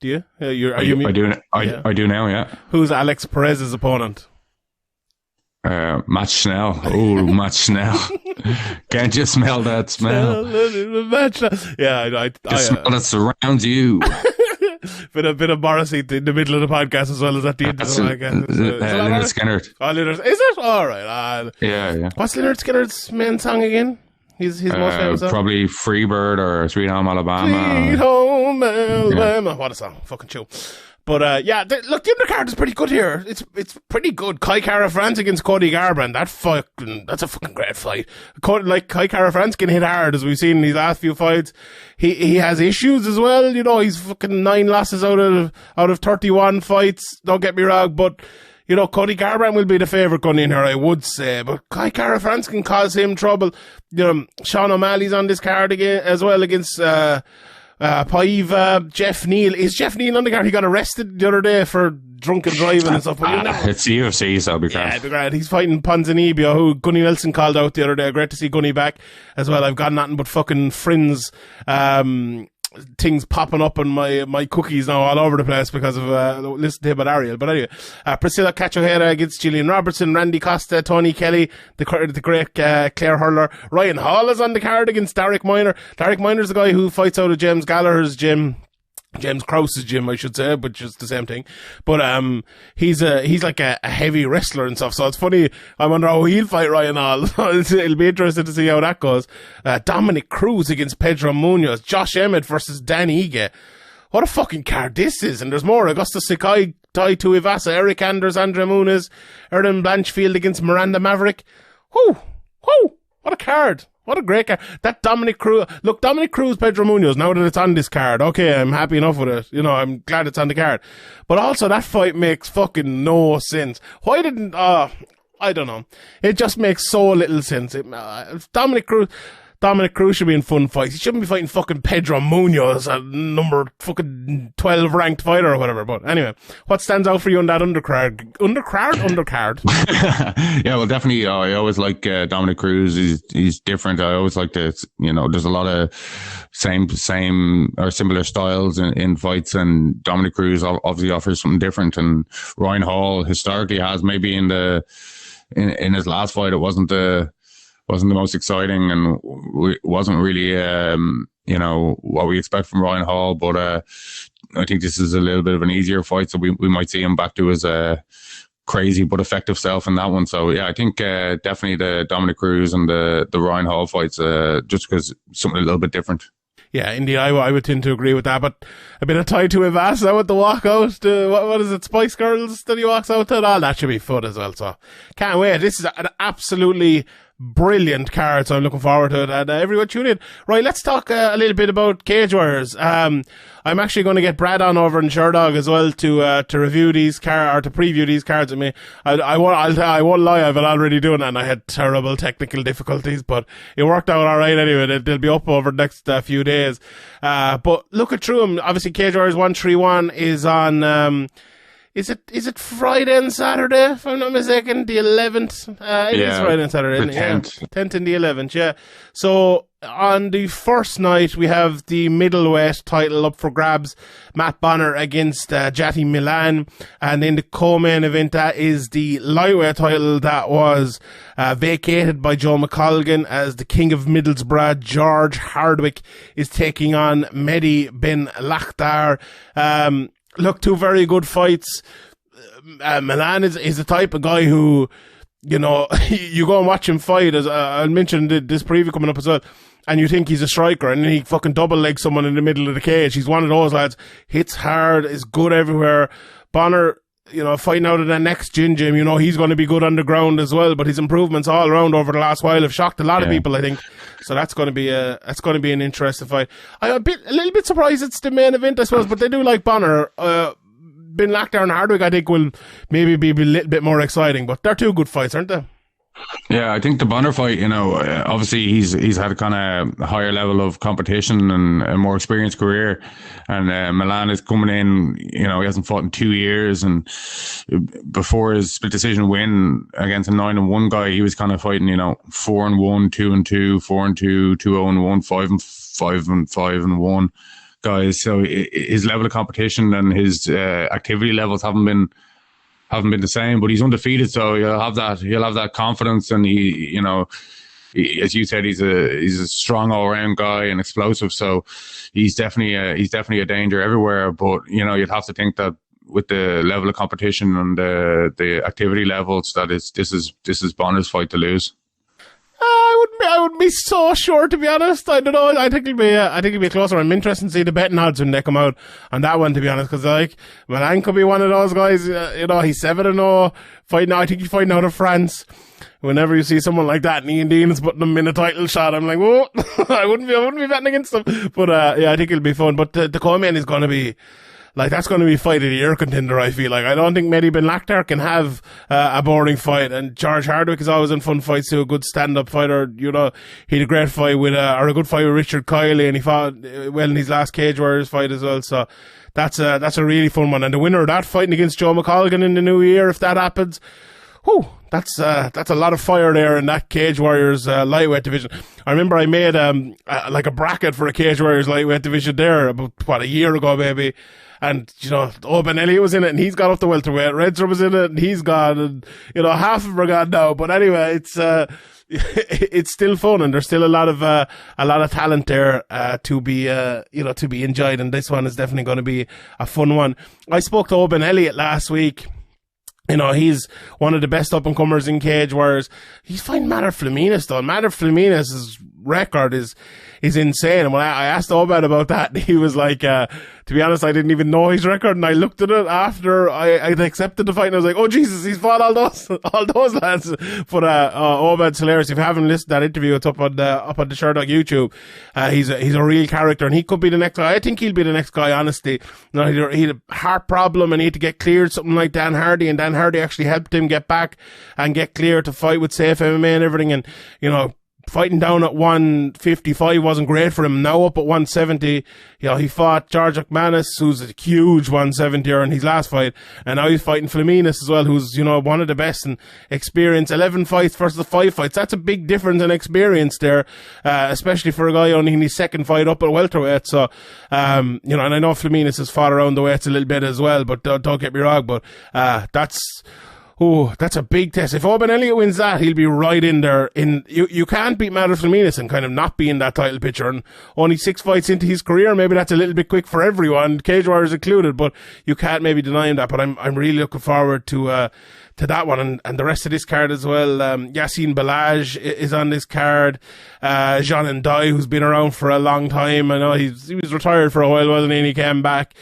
B: Do you? I do now, yeah. Who's Alex Perez's opponent? Matt Schnell. Oh, Matt Schnell. Can't you smell that smell? Yeah, I smell that surrounds you. Bit of Morrissey in the middle of the podcast as well as at the end of the podcast. Lynyrd Skynyrd. Oh, Lynyrd. Is it? All right. Yeah. What's Lynyrd Skynyrd's main song again? His most famous song? Probably Freebird or Sweet Home Alabama. Sweet Home Alabama. Yeah. What a song. Fucking chill. But, yeah, look, the undercard is pretty good here. It's pretty good. Kai Kara France against Cody Garbrandt. That's a fucking great fight. Kai Kara France can hit hard, as we've seen in these last few fights. He has issues as well. You know, he's fucking 9 losses out of 31 fights. Don't get me wrong, but, you know, Cody Garbrandt will be the favourite gun in here, I would say. But Kai Kara France can cause him trouble. You know, Sean O'Malley's on this card again, as well, against, Paiva, Jeff Neal. Is Jeff Neal on the card? He got arrested the other day for drunken driving and stuff. It's the UFC, so it'll be grand. Yeah, it'll be grand. He's fighting Ponzinibbio, who Gunny Nelson called out the other day. Great to see Gunny back as well. I've got nothing but fucking friends, things popping up on my cookies now all over the place because of listening to him at Ariel. But anyway, Priscilla Cachoeira against Gillian Robertson, Randy Costa, Tony Kelly, the great Claire Hurler. Ryan Hall is on the card against Derek Minor. Derek Minor's the guy who fights out of James Gallagher's gym.
A: James Krause's gym, I should say, which is the same thing. But he's like a heavy wrestler and stuff. So it's funny. I wonder how he'll fight Ryan Hall. It'll be interesting to see how that goes. Dominic Cruz against Pedro Munoz. Josh Emmett versus Dan Ige. What a fucking card this is. And there's more. Augusto Sakai, Tai Tuivasa, Eric Anders, Andre Muniz, Erden Blanchfield against Miranda Maverick. Whoo! What a card. What a great card. That Dominic Cruz, Pedro Munoz, now that it's on this card, okay, I'm happy enough with it. You know, I'm glad it's on the card. But also, that fight makes fucking no sense. Why didn't, I don't know. It just makes so little sense. Dominic Cruz should be in fun fights. He shouldn't be fighting fucking Pedro Munoz, a number fucking 12 ranked fighter or whatever. But anyway, what stands out for you on that undercard?
B: Yeah, well, definitely. I always like Dominic Cruz. He's different. I always like to, you know, there's a lot of same or similar styles in fights, and Dominic Cruz obviously offers something different. And Ryan Hall historically has, maybe in his last fight, it wasn't the most exciting and wasn't really, you know, what we expect from Ryan Hall. But I think this is a little bit of an easier fight, so we might see him back to his crazy but effective self in that one. So yeah, I think definitely the Dominic Cruz and the Ryan Hall fights, just because something a little bit different.
A: Yeah, indeed, I would tend to agree with that. But a bit of Tai Tuivasa with the walkout. What is it, Spice Girls that he walks out to? All that should be fun as well. So can't wait. This is an absolutely brilliant card, so I'm looking forward to it, and everyone tune in. Right, let's talk a little bit about Cage Warriors. I'm actually going to get Brad on over in Sherdog as well to review these cards, or to preview these cards with me. I won't lie, I've been already doing it, and I had terrible technical difficulties, but it worked out alright anyway. They'll be up over the next few days. But look at through them. Obviously, Cage Warriors 131 is on, Is it Friday and Saturday, if I'm not mistaken? The 11th? It is Friday and Saturday.
B: The 10th.
A: Yeah. 10th and the 11th, yeah. So, on the first night, we have the middleweight title up for grabs. Matt Bonner against Jati Milan. And in the co-main event, that is the lightweight title that was vacated by Joe McColgan, as the King of Middlesbrough, George Hardwick, is taking on Mehdi Ben Lakhtar. Look, two very good fights. Milan is the type of guy who, you know, you go and watch him fight, as I mentioned this preview coming up as well, and you think he's a striker, and then he fucking double legs someone in the middle of the cage. He's one of those lads. Hits hard, is good everywhere. Bonner, you know, fighting out of the next gym, you know, he's going to be good on the ground as well, but his improvements all around over the last while have shocked a lot of people, I think. So that's going to be an interesting fight. I'm a little bit surprised it's the main event, I suppose, but they do like Bonner. Ben Lakhtar and Hardwick, I think, will maybe be a little bit more exciting, but they're two good fights, aren't they?
B: Yeah, I think the Bonner fight, you know, obviously he's had a kind of higher level of competition and a more experienced career, and Milan is coming in, you know, he hasn't fought in 2 years, and before his split decision win against a 9-1 guy, he was kind of fighting, you know, 4-1, 2-2, 4-2, 2-0-1, 5-5 guys. So his level of competition and his activity levels haven't been the same, but he's undefeated, so he'll have that confidence, and he, you know, as you said, he's a strong all round guy and explosive, so he's definitely a danger everywhere. But you know, you'd have to think that with the level of competition and the activity levels, that this is Bonner's fight to lose.
A: I wouldn't be so sure, to be honest. I don't know. I think it'll be closer. I'm interested to see the betting odds when they come out on that one, to be honest, because like Milan could be one of those guys. You know, he's 7-0 fighting. I think he's fighting out of France. Whenever you see someone like that, and Ian Dean is putting them in a title shot, I'm like, whoa, I wouldn't be betting against them. But yeah, I think it'll be fun. But the co-main is going to be. Like, that's going to be fight of the year contender, I feel like. I don't think Mehdi Ben Lakhtar can have a boring fight. And George Hardwick is always in fun fights too, a good stand-up fighter. You know, he had a great fight with, or a good fight with Richard Kiley, and he fought well in his last Cage Warriors fight as well. So that's a really fun one. And the winner of that, fighting against Joe McColgan in the new year, if that happens, whew, that's a lot of fire there in that Cage Warriors lightweight division. I remember I made like a bracket for a Cage Warriors lightweight division there about a year ago maybe. And, you know, Oban Elliott was in it, and he's got up the welterweight. Redzer was in it, and he's gone, and, you know, half of them are gone now. But anyway, it's it's still fun, and there's still a lot of talent there to be enjoyed, and this one is definitely going to be a fun one. I spoke to Oban Elliott last week. You know, he's one of the best up-and-comers in Cage Warriors. He's fighting Matter Flaminis, though. Matter Flaminis' record is insane. And when I asked Obed about that, he was like, to be honest, I didn't even know his record. And I looked at it after I'd accepted the fight, and I was like, oh, Jesus, he's fought all those lads. But Obed's hilarious. If you haven't listened to that interview, it's up on the Sherdog YouTube. He's a real character, and he could be the next guy. I think he'll be the next guy, honestly. You know, he had a heart problem and he had to get cleared, something like Dan Hardy, and Dan Hardy actually helped him get back and get clear to fight with Safe MMA and everything. And, you know, fighting down at 155 wasn't great for him. Now up at 170, you know, he fought George McManus, who's a huge 170er in his last fight, and now he's fighting Flaminis as well, who's, you know, one of the best in experience. 11 fights versus 5 fights. That's a big difference in experience there, especially for a guy only in his second fight up at welterweight. So, you know, and I know Flaminis has fought around the weights a little bit as well, but don't get me wrong, but that's a big test. If Oban Elliott wins that, he'll be right in there. You can't beat Matter Flaminis and kind of not be in that title picture. And only 6 fights into his career, maybe that's a little bit quick for everyone, Cage Warriors included, but you can't maybe deny him that. But I'm really looking forward to that one and the rest of this card as well. Yassine Balaj is on this card. Jean Ndai, who's been around for a long time. I know he was retired for a while, wasn't he? And he came back.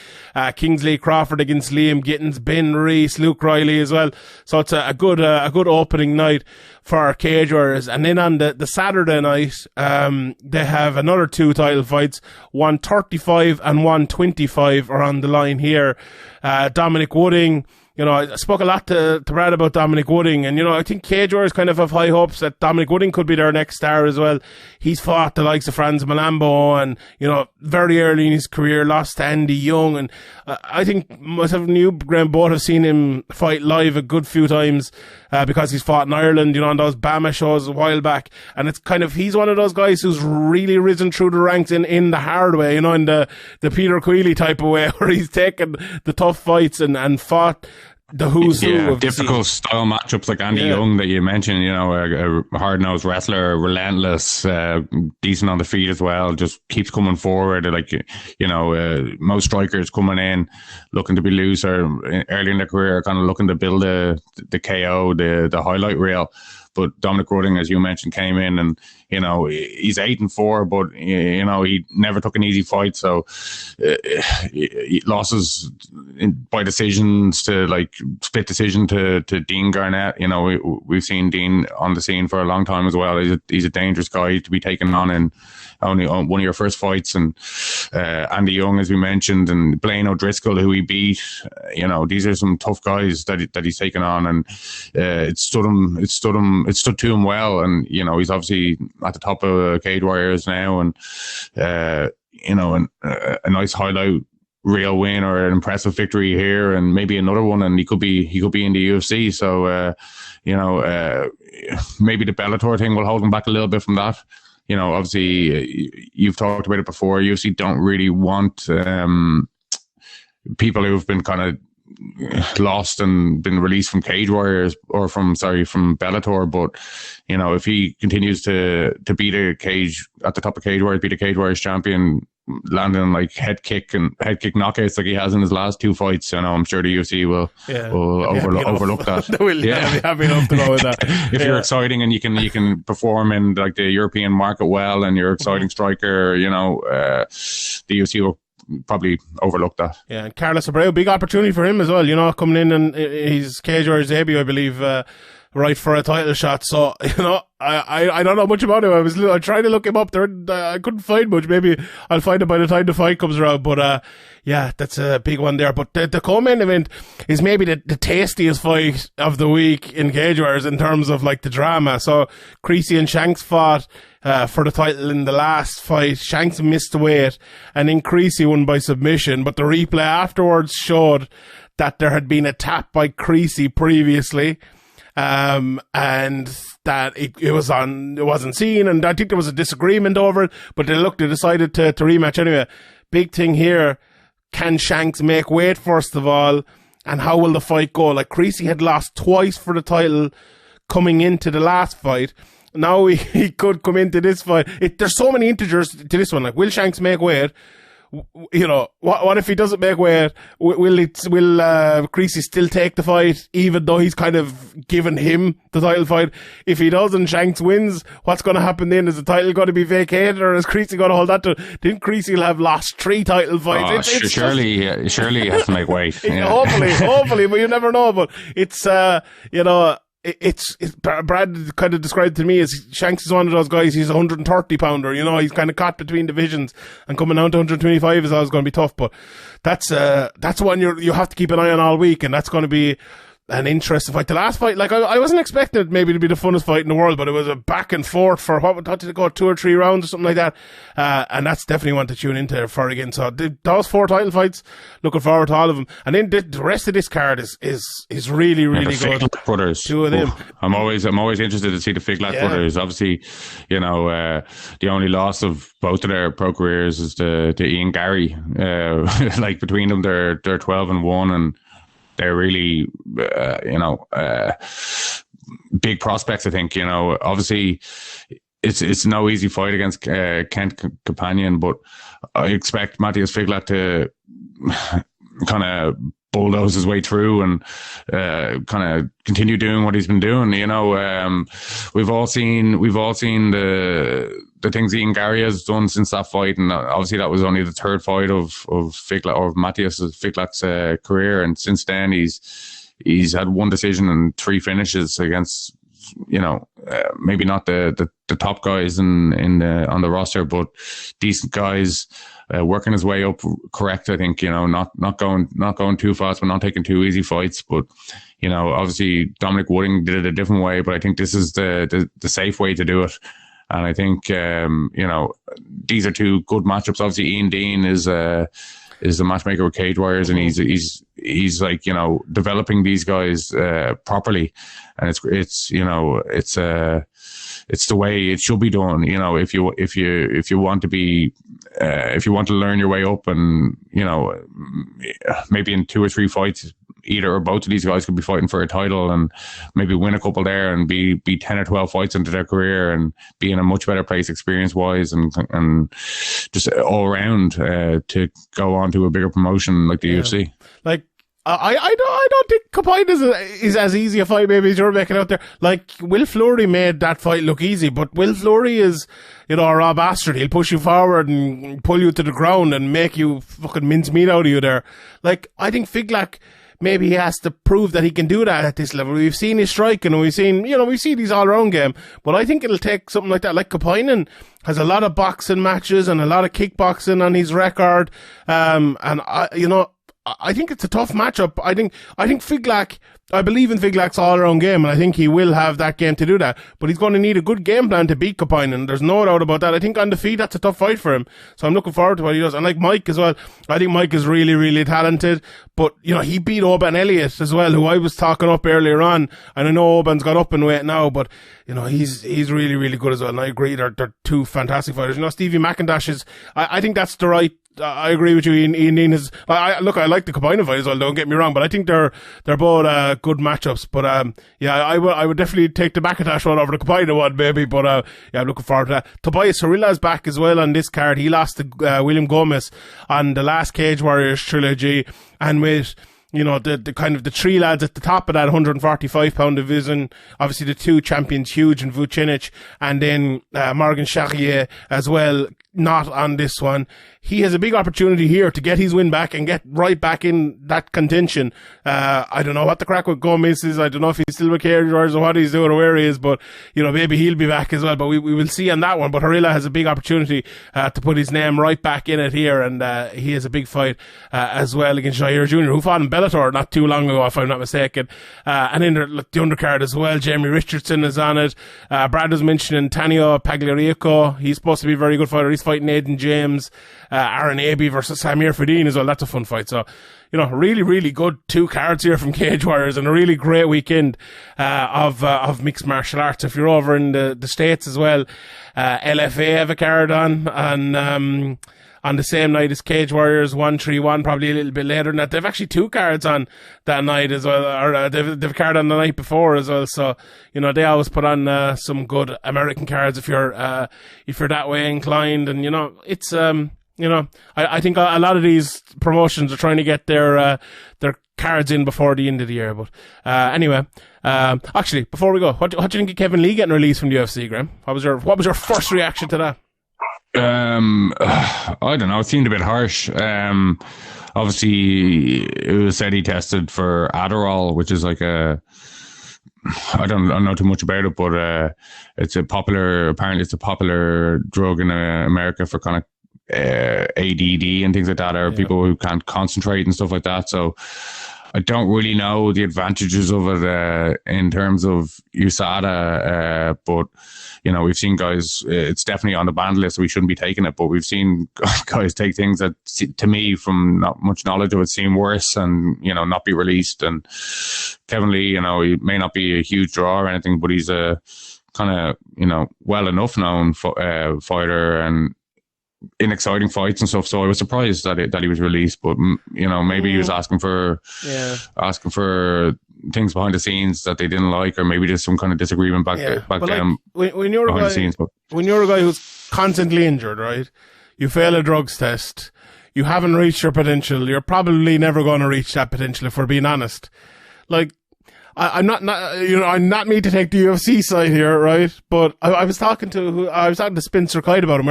A: Kingsley Crawford against Liam Gittins, Ben Reese, Luke Riley as well. So it's a good opening night for our Cage Warriors. And then on the Saturday night, they have another 2 title fights. 135 and 125 are on the line here. Dominic Wooding. You know, I spoke a lot to Brad about Dominic Wooding, and, you know, I think Cage Warriors kind of have high hopes that Dominic Wooding could be their next star as well. He's fought the likes of Franz Malambo and, you know, very early in his career, lost to Andy Young, and I think myself and you, Graeme, both have seen him fight live a good few times, because he's fought in Ireland, you know, on those Bama shows a while back, and it's kind of, he's one of those guys who's really risen through the ranks in the hard way, you know, in the Peter Queally type of way, where he's taken the tough fights and fought the who's who of
B: difficult style matchups like Andy Young that you mentioned, you know, a hard-nosed wrestler, relentless, decent on the feet as well, just keeps coming forward. Like, you know, most strikers coming in looking to be loose or early in their career, kind of looking to build the KO, the highlight reel. But Dominic Wooding, as you mentioned, came in and, you know, he's 8-4, but, you know, he never took an easy fight. So losses by decisions to, like, split decision to Dean Garnett. You know, we've seen Dean on the scene for a long time as well. He's a dangerous guy to be taken on in only on one of your first fights. And Andy Young, as we mentioned, and Blaine O'Driscoll, who he beat. You know, these are some tough guys that he's taken on, and it stood to him well. And, you know, he's obviously at the top of Cage Warriors now, and you know, and a nice highlight real win or an impressive victory here, and maybe another one, and he could be in the UFC. So you know, maybe the Bellator thing will hold him back a little bit from that. You know, obviously, you've talked about it before. UFC don't really want people who've been kind of lost and been released from Cage Warriors or from Bellator. But, you know, if he continues to be at the top of Cage Warriors, be the Cage Warriors champion, landing like head kick knockouts like he has in his last 2 fights, you know, I'm sure the UFC will overlook that.
A: They will, be happy enough to go with that.
B: If you're exciting and you can perform in like the European market well, and you're an exciting striker, you know, the UFC will probably overlook that. Yeah,
A: and Carlos Abreu, big opportunity for him as well, you know, coming in and his Cage Warriors debut, I believe, right for a title shot. So, you know, I don't know much about him. I tried to look him up there, and I couldn't find much. Maybe I'll find it by the time the fight comes around. But yeah, that's a big one there. But the co-main event is maybe the tastiest fight of the week in Cage Warriors in terms of like the drama. So Creasy and Shanks fought for the title in the last fight. Shanks missed weight, and then Creasy won by submission. But the replay afterwards showed that there had been a tap by Creasy previously. And that it wasn't seen, and I think there was a disagreement over it, but they decided to rematch anyway. Big thing here, can Shanks make weight first of all, and how will the fight go? Like, Creasy had lost twice for the title coming into the last fight, now he could come into this fight. There's so many integers to this one. Like, will Shanks make weight? You know, what if he doesn't make weight? Will Creasy still take the fight, even though he's kind of given him the title fight? If he does and Shanks wins, what's going to happen then? Is the title going to be vacated, or is Creasy going to hold that to? Didn't Creasy have lost 3 title fights?
B: Surely he has to make weight. Yeah.
A: hopefully, but you never know. But it's, you know, it's Brad kind of described to me as Shanks is one of those guys. He's a 130 pounder, you know, he's kind of caught between divisions, and coming down to 125 is always going to be tough. But that's one you have to keep an eye on all week, and that's going to be an interesting fight. The last fight, like, I wasn't expecting it maybe to be the funnest fight in the world, but it was a back and forth for what did it go, 2 or 3 rounds or something like that, and that's definitely one to tune into for again. So those 4 title fights, looking forward to all of them. And then the rest of this card is really good.
B: Figlack brothers,
A: 2 of them.
B: I'm always interested to see the Figlack brothers. Obviously, you know, the only loss of both of their pro careers is to Ian Gary. Like, between them, they're 12-1, and they're really, you know, big prospects, I think. You know, obviously, it's no easy fight against Kent Companion, but I expect Matthias Figlack to kind of bulldoze his way through and kind of continue doing what he's been doing. You know, we've all seen the things Ian Gary has done since that fight, and obviously that was only the 3rd fight of Figlack, or Matthias Figlack's career, and since then he's had 1 decision and 3 finishes against, you know, maybe not the top guys on the roster, but decent guys, working his way up correct, I think, you know, not going too fast, but not taking too easy fights. But, you know, obviously Dominic Wooding did it a different way, but I think this is the safe way to do it. And I think, you know, these are 2 good matchups. Obviously, Ian Dean is the matchmaker with Cage Warriors, and he's like, you know, developing these guys properly, and it's you know, it's the way it should be done. You know, if you want to be if you want to learn your way up, and, you know, maybe in 2 or 3 fights, either or both of these guys could be fighting for a title, and maybe win a couple there, and be 10 or 12 fights into their career, and be in a much better place experience wise, and just all around to go on to a bigger promotion like the UFC.
A: Like, I don't think Capine is as easy a fight maybe as you're making out there. Like, Will Fleury made that fight look easy, but Will Fleury is, you know, a raw bastard. He'll push you forward and pull you to the ground and make you fucking mince meat out of you there. Like, I think Figlack, maybe he has to prove that he can do that at this level. We've seen his striking, and we've seen his all-around game, but I think it'll take something like that. Like, Kapainen has a lot of boxing matches and a lot of kickboxing on his record, and I think it's a tough matchup. I think Figlack, I believe in Figlack's all-around game, and I think he will have that game to do that. But he's going to need a good game plan to beat Kapainen. There's no doubt about that. I think on the feet, that's a tough fight for him. So I'm looking forward to what he does. And like Mike as well, I think Mike is really, really talented. But, you know, he beat Oban Elliott as well, who I was talking up earlier on. And I know Oban's got up in weight now, but, you know, he's really, really good as well. And I agree, they're 2 fantastic fighters. You know, Stevie McIntosh is, I think that's the right, I agree with you. Ian Dean is, I like the Kapainen fight as well, don't get me wrong, but I think they're both good matchups. But yeah, I would definitely take the McIntosh one over the Kapainen one, maybe. But yeah, I'm looking forward to that. Tobias Harila is back as well on this card. He lost to William Gomez on the last Cage Warriors trilogy, and with, you know, the kind of the 3 lads at the top of that 145-pound division, obviously the 2 champions, Huge and Vucinic, and then Morgan Charrier as well, not on this one. He has a big opportunity here to get his win back and get right back in that contention. I don't know what the crack with Gomez is. I don't know if he's still with Cage Warriors or what he's doing or where he is, but, you know, maybe he'll be back as well. But we will see on that one. But Harila has a big opportunity to put his name right back in it here, and he has a big fight as well against Jair Jr., who fought in Bellator not too long ago, if I'm not mistaken. And in the undercard as well, Jamie Richardson is on it. Brad was mentioning Tanio Pagliarico. He's supposed to be a very good fighter. He's fighting Aidan James. Aaron Abbey versus Samir Fadin as well. That's a fun fight. So, you know, really, really good 2 cards here from Cage Warriors, and a really great weekend of mixed martial arts. If you're over in the States as well, LFA have a card on on the same night as Cage Warriors 131, probably a little bit later than that. They've actually 2 cards on that night as well, or they've a card on the night before as well. So, you know, they always put on some good American cards if you're that way inclined. And, you know, it's you know, I think a lot of these promotions are trying to get their cards in before the end of the year. But anyway, actually, before we go, what do you think of Kevin Lee getting released from the UFC, Graeme? What was your first reaction to that?
B: I don't know. It seemed a bit harsh. Obviously, it was said he tested for Adderall, which is like I don't know too much about it, but apparently it's a popular drug in America for kind of ADD and things like that, or people who can't concentrate and stuff like that. So I don't really know the advantages of it in terms of USADA, but you know, we've seen guys, it's definitely on the banned list, so we shouldn't be taking it, but we've seen guys take things that, to me, from not much knowledge of it, seem worse and, you know, not be released. And Kevin Lee, you know, he may not be a huge draw or anything, but he's a kind of, you know, well enough known fighter and in exciting fights and stuff. So I was surprised that he was released, but you know, maybe he was asking for things behind the scenes that they didn't like, or maybe there's some kind of disagreement back then.
A: When you're when you're a guy who's constantly injured, right? You fail a drugs test, you haven't reached your potential. You're probably never going to reach that potential, if we're being honest. Like, I'm not me to take the UFC side here, right? But I was talking to Spencer Kite about him.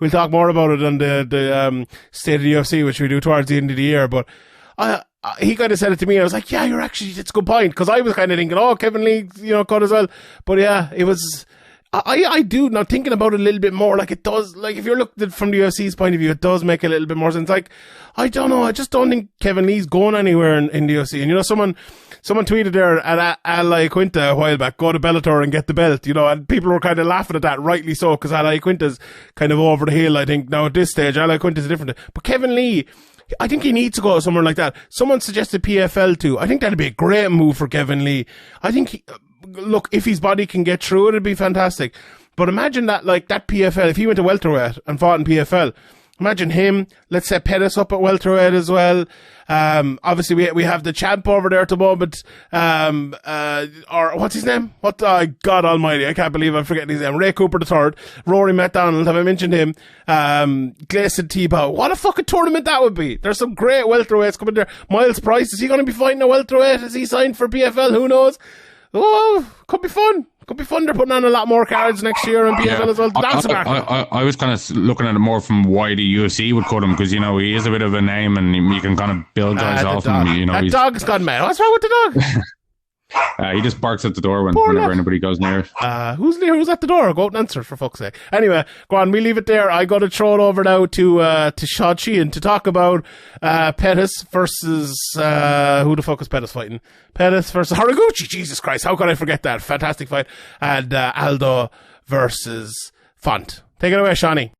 A: We'll talk more about it on the state of the UFC, which we do towards the end of the year. But he kind of said it to me. I was like, yeah, it's a good point. Cause I was kind of thinking, oh, Kevin Lee, you know, cut as well. But yeah, it was, I do now thinking about it a little bit more. Like it does, like if you're looking from the UFC's point of view, it does make a little bit more sense. Like, I don't know. I just don't think Kevin Lee's going anywhere in the UFC. And you know, someone tweeted there at Al Quinta a while back, go to Bellator and get the belt, you know, and people were kind of laughing at that, rightly so, because Al Quinta's kind of over the hill, I think. Now at this stage, Al Quinta's different. But Kevin Lee, I think he needs to go somewhere like that. Someone suggested PFL too. I think that'd be a great move for Kevin Lee. I think look, if his body can get through it, it'd be fantastic. But imagine that, like, that PFL, if he went to welterweight and fought in PFL, imagine him, let's say Pettis up at welterweight as well. Obviously we have the champ over there at the moment, or what's his name? God almighty, I can't believe I'm forgetting his name. Ray Cooper III, Rory McDonald, have I mentioned him? Gleason Tebow. What a fucking tournament that would be. There's some great welterweights coming there. Miles Price, is he going to be fighting a welterweight? Is he signed for PFL? Who knows? Oh, could be fun. Could be fun. They're putting on a lot more cards next year in PFL as well.
B: I was kind of looking at it more from why the UFC would cut him, because, you know, he is a bit of a name and you can kind of build guys off him. You know,
A: that dog's gone mad. What's wrong with the dog?
B: He just barks at the door whenever anybody goes near it.
A: Who's at the door? Go out and answer, for fuck's sake. Anyway, go on, we leave it there. I got to throw it over now to Shachi to talk about Pettis versus who the fuck is Pettis fighting? Pettis versus Haraguchi. Jesus Christ, how could I forget that? Fantastic fight. And Aldo versus Font. Take it away, Shawnee.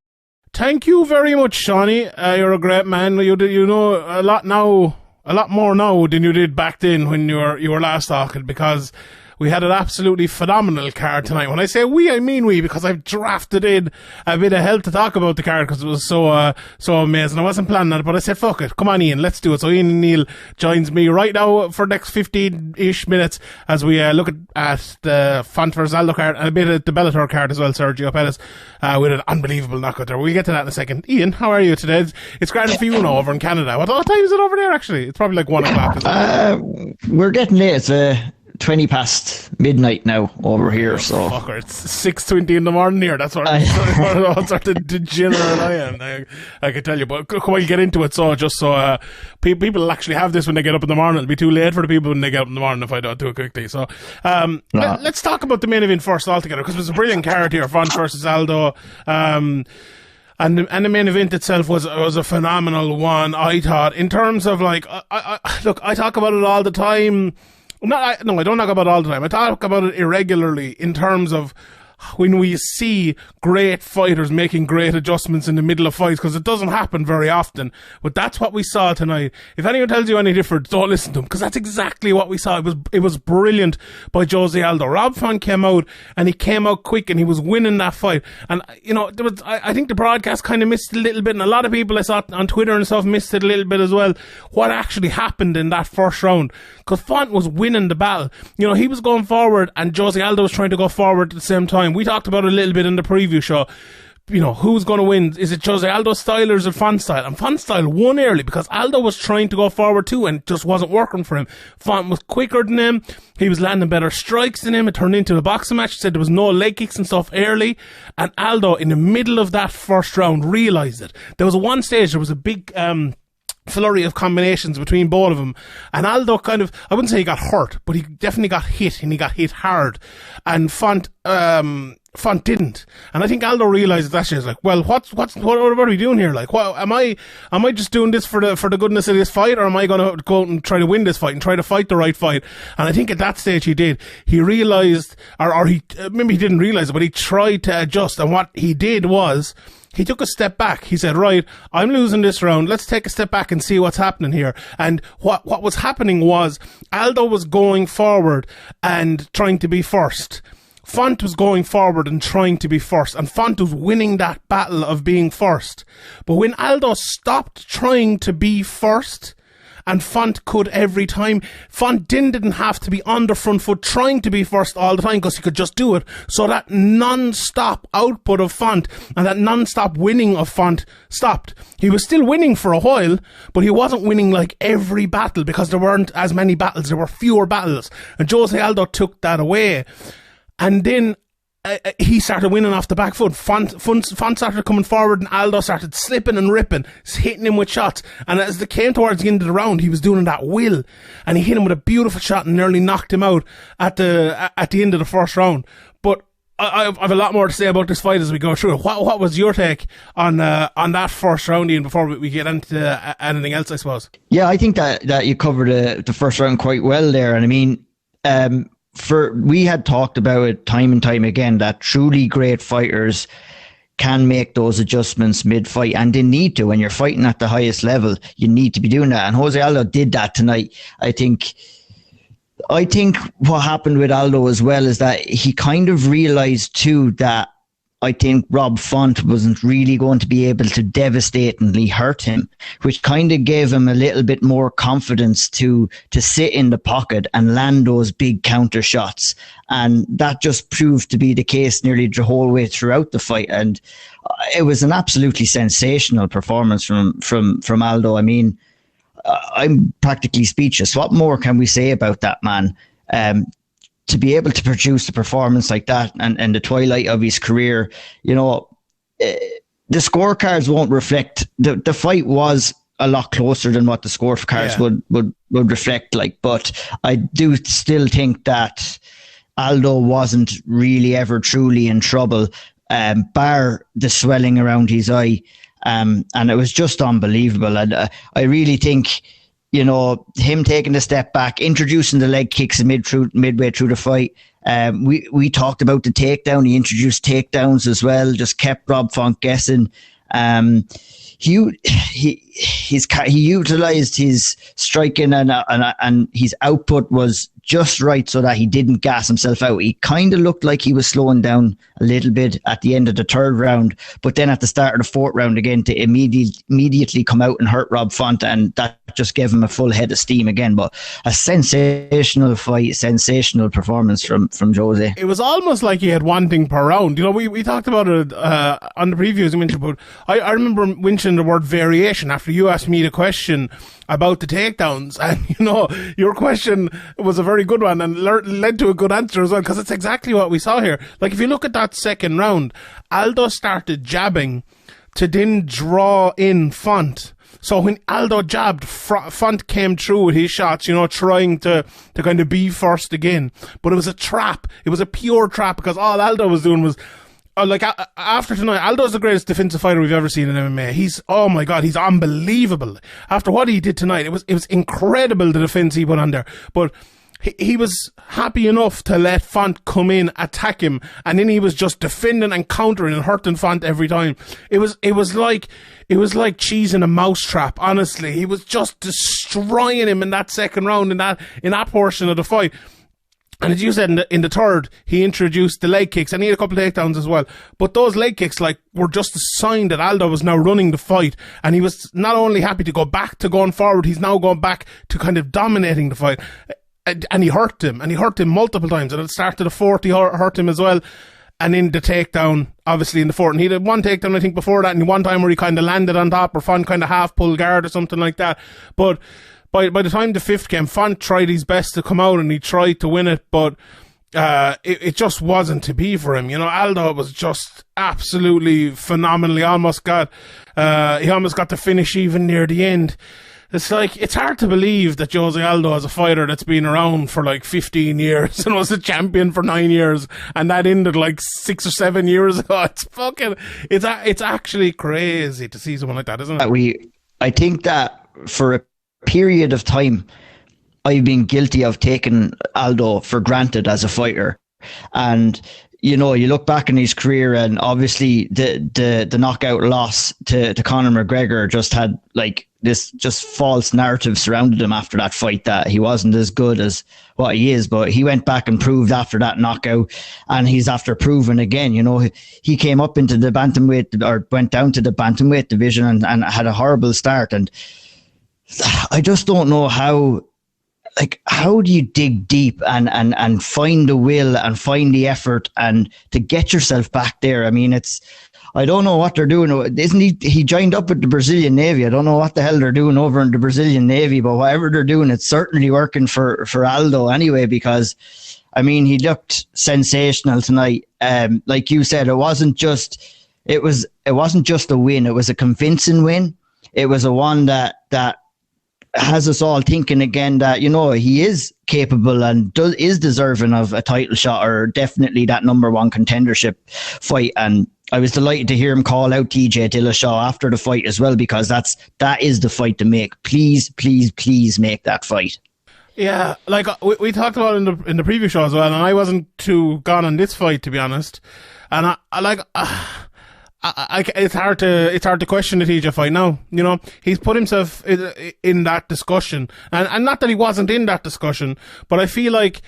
A: Thank you very much, Shawnee. You're a great man. You know a lot more now than you did back then when you were last talking, because we had an absolutely phenomenal card tonight. When I say we, I mean we, because I've drafted in a bit of help to talk about the card because it was so amazing. I wasn't planning on it, but I said, fuck it. Come on, Ian, let's do it. So Ian and Neil joins me right now for the next 15-ish minutes as we look at the Font vs. Aldo card and a bit of the Bellator card as well, Sergio Pettis, with an unbelievable knockout there. We'll get to that in a second. Ian, how are you today? It's grand for you now over in Canada. What time is it over there, actually? It's probably like 1 o'clock.
C: We're getting late. It's 20 past midnight now over here, so
A: fucker, it's 6:20 in the morning here. That's what sort of degenerate I am. I can tell you, but come on, you get into it. So just so people actually have this when they get up in the morning. It'll be too late for the people when they get up in the morning if I don't do it quickly. So let's talk about the main event first altogether, because it was a brilliant card here, Font versus Aldo. And the main event itself was a phenomenal one, I thought, in terms of like, look, I talk about it all the time. I don't talk about it all the time. I talk about it irregularly in terms of when we see great fighters making great adjustments in the middle of fights, because it doesn't happen very often. But that's what we saw tonight. If anyone tells you any different, don't listen to them, because that's exactly what we saw. It was brilliant by Jose Aldo. Rob Font came out, and he came out quick, and he was winning that fight. And, you know, I think the broadcast kind of missed a little bit, and a lot of people I saw on Twitter and stuff missed it a little bit as well, what actually happened in that first round. Because Font was winning the battle. You know, he was going forward, and Jose Aldo was trying to go forward at the same time. We talked about it a little bit in the preview show. You know, who's going to win? Is it Jose Aldo's style or is it Font's style? And Font's style won early because Aldo was trying to go forward too and it just wasn't working for him. Font was quicker than him. He was landing better strikes than him. It turned into a boxing match. He said there was no leg kicks and stuff early. And Aldo, in the middle of that first round, realised it. There was one stage, there was a big flurry of combinations between both of them, and Aldo kind of, I wouldn't say he got hurt, but he definitely got hit, and he got hit hard, and Font didn't. And I think Aldo realised that shit. He's like, well, what are we doing here? Like, what am I just doing this for the goodness of this fight, or am I going to go out and try to win this fight and try to fight the right fight? And I think at that stage he did. He realised, or he maybe he didn't realise it, but he tried to adjust, and what he did was, he took a step back. He said, right, I'm losing this round. Let's take a step back and see what's happening here. And what was happening was Aldo was going forward and trying to be first. Font was going forward and trying to be first. And Font was winning that battle of being first. But when Aldo stopped trying to be first, and Font could every time, Font didn't have to be on the front foot trying to be first all the time because he could just do it. So that non-stop output of Font and that non-stop winning of Font stopped. He was still winning for a while, but he wasn't winning like every battle because there weren't as many battles. There were fewer battles. And Jose Aldo took that away. And then he started winning off the back foot. Font started coming forward and Aldo started slipping and ripping, hitting him with shots. And as they came towards the end of the round, he was doing that will. And he hit him with a beautiful shot and nearly knocked him out at the end of the first round. But I have a lot more to say about this fight as we go through it. What was your take on that first round, Ian, before we get into anything else, I suppose?
C: Yeah, I think that you covered the first round quite well there. And I mean, we had talked about it time and time again that truly great fighters can make those adjustments mid-fight, and they need to. When you're fighting at the highest level, you need to be doing that. And Jose Aldo did that tonight. I think what happened with Aldo as well is that he kind of realised too that I think Rob Font wasn't really going to be able to devastatingly hurt him, which kind of gave him a little bit more confidence to sit in the pocket and land those big counter shots. And that just proved to be the case nearly the whole way throughout the fight. And it was an absolutely sensational performance from Aldo. I mean, I'm practically speechless. What more can we say about that man? To be able to produce a performance like that and the twilight of his career, you know, the scorecards won't reflect. The fight was a lot closer than what the scorecards would reflect like, but I do still think that Aldo wasn't really ever truly in trouble, bar the swelling around his eye. And it was just unbelievable. And I really think, you know, him taking a step back, introducing the leg kicks midway through the fight. We talked about the takedown. He introduced takedowns as well, just kept Rob Font guessing. He utilized his striking and his output was just right so that he didn't gas himself out. He kind of looked like he was slowing down a little bit at the end of the third round, but then at the start of the fourth round again to immediately come out and hurt Rob Font, and that just gave him a full head of steam again. But a sensational fight, sensational performance from Jose.
A: It was almost like he had one thing per round. You know, we talked about it on the previews you mentioned, but I remember mentioning the word variation after you asked me the question about the takedowns, and you know, your question was a very good one and led to a good answer as well, because it's exactly what we saw here. Like, if you look at that second round, Aldo started jabbing to then draw in Font. So when Aldo jabbed, Font came through with his shots, you know, trying to kind of be first again. But it was a trap. It was a pure trap, because all Aldo was doing was, like, after tonight, Aldo's the greatest defensive fighter we've ever seen in MMA. He's, oh my God, he's unbelievable. After what he did tonight, it was incredible, the defense he put on there. But he was happy enough to let Font come in, attack him, and then he was just defending and countering and hurting Font every time. It was like cheese in a mousetrap, honestly. He was just destroying him in that second round, in that portion of the fight. And as you said, in the third, he introduced the leg kicks, and he had a couple of takedowns as well. But those leg kicks, were just a sign that Aldo was now running the fight. And he was not only happy to go back to going forward, he's now going back to kind of dominating the fight. And he hurt him multiple times. And at the start of the fourth, he hurt him as well. And in the takedown, obviously in the fourth, and he did one takedown, I think, before that, and one time where he kind of landed on top, or Font kind of half pull guard or something like that. But by the time the fifth came, Font tried his best to come out and he tried to win it, but it just wasn't to be for him. Aldo was just absolutely phenomenally, he almost got the finish even near the end. It's hard to believe that Jose Aldo is a fighter that's been around for 15 years and was a champion for 9 years, and that ended 6 or 7 years ago. It's actually crazy to see someone like that, isn't it?
C: I think that for a period of time, I've been guilty of taking Aldo for granted as a fighter. And, you look back in his career, and obviously the knockout loss to Conor McGregor just had this just false narrative surrounded him after that fight, that he wasn't as good as what he is. But he went back and proved after that knockout, and he's after proving again. He came up into the bantamweight, or went down to the bantamweight division and had a horrible start. And I just don't know how do you dig deep and find the will and find the effort and to get yourself back there? I mean, I don't know what they're doing. Isn't he joined up with the Brazilian Navy? I don't know what the hell they're doing over in the Brazilian Navy, but whatever they're doing, it's certainly working for Aldo anyway, because I mean, he looked sensational tonight. Like you said, it wasn't just a win. It was a convincing win. It was a one that has us all thinking again that, he is capable and is deserving of a title shot, or definitely that number one contendership fight. And I was delighted to hear him call out TJ Dillashaw after the fight as well, because that is the fight to make. Please, please, please make that fight.
A: Yeah, we talked about it in the preview show as well, and I wasn't too gone on this fight, to be honest. And it's hard to question the TJ fight now. He's put himself in that discussion, and not that he wasn't in that discussion, but I feel like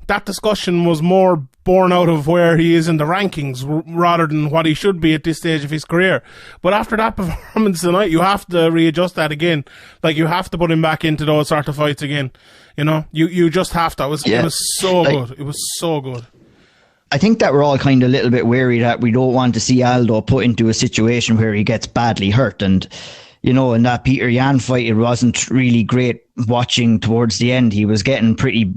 A: that discussion was more born out of where he is in the rankings rather than what he should be at this stage of his career. But after that performance tonight, you have to readjust that again. You have to put him back into those sort of fights again. You just have to. It was so good. It was so good.
C: I think that we're all kind of a little bit wary that we don't want to see Aldo put into a situation where he gets badly hurt. And, in that Peter Yan fight, it wasn't really great watching towards the end. He was getting pretty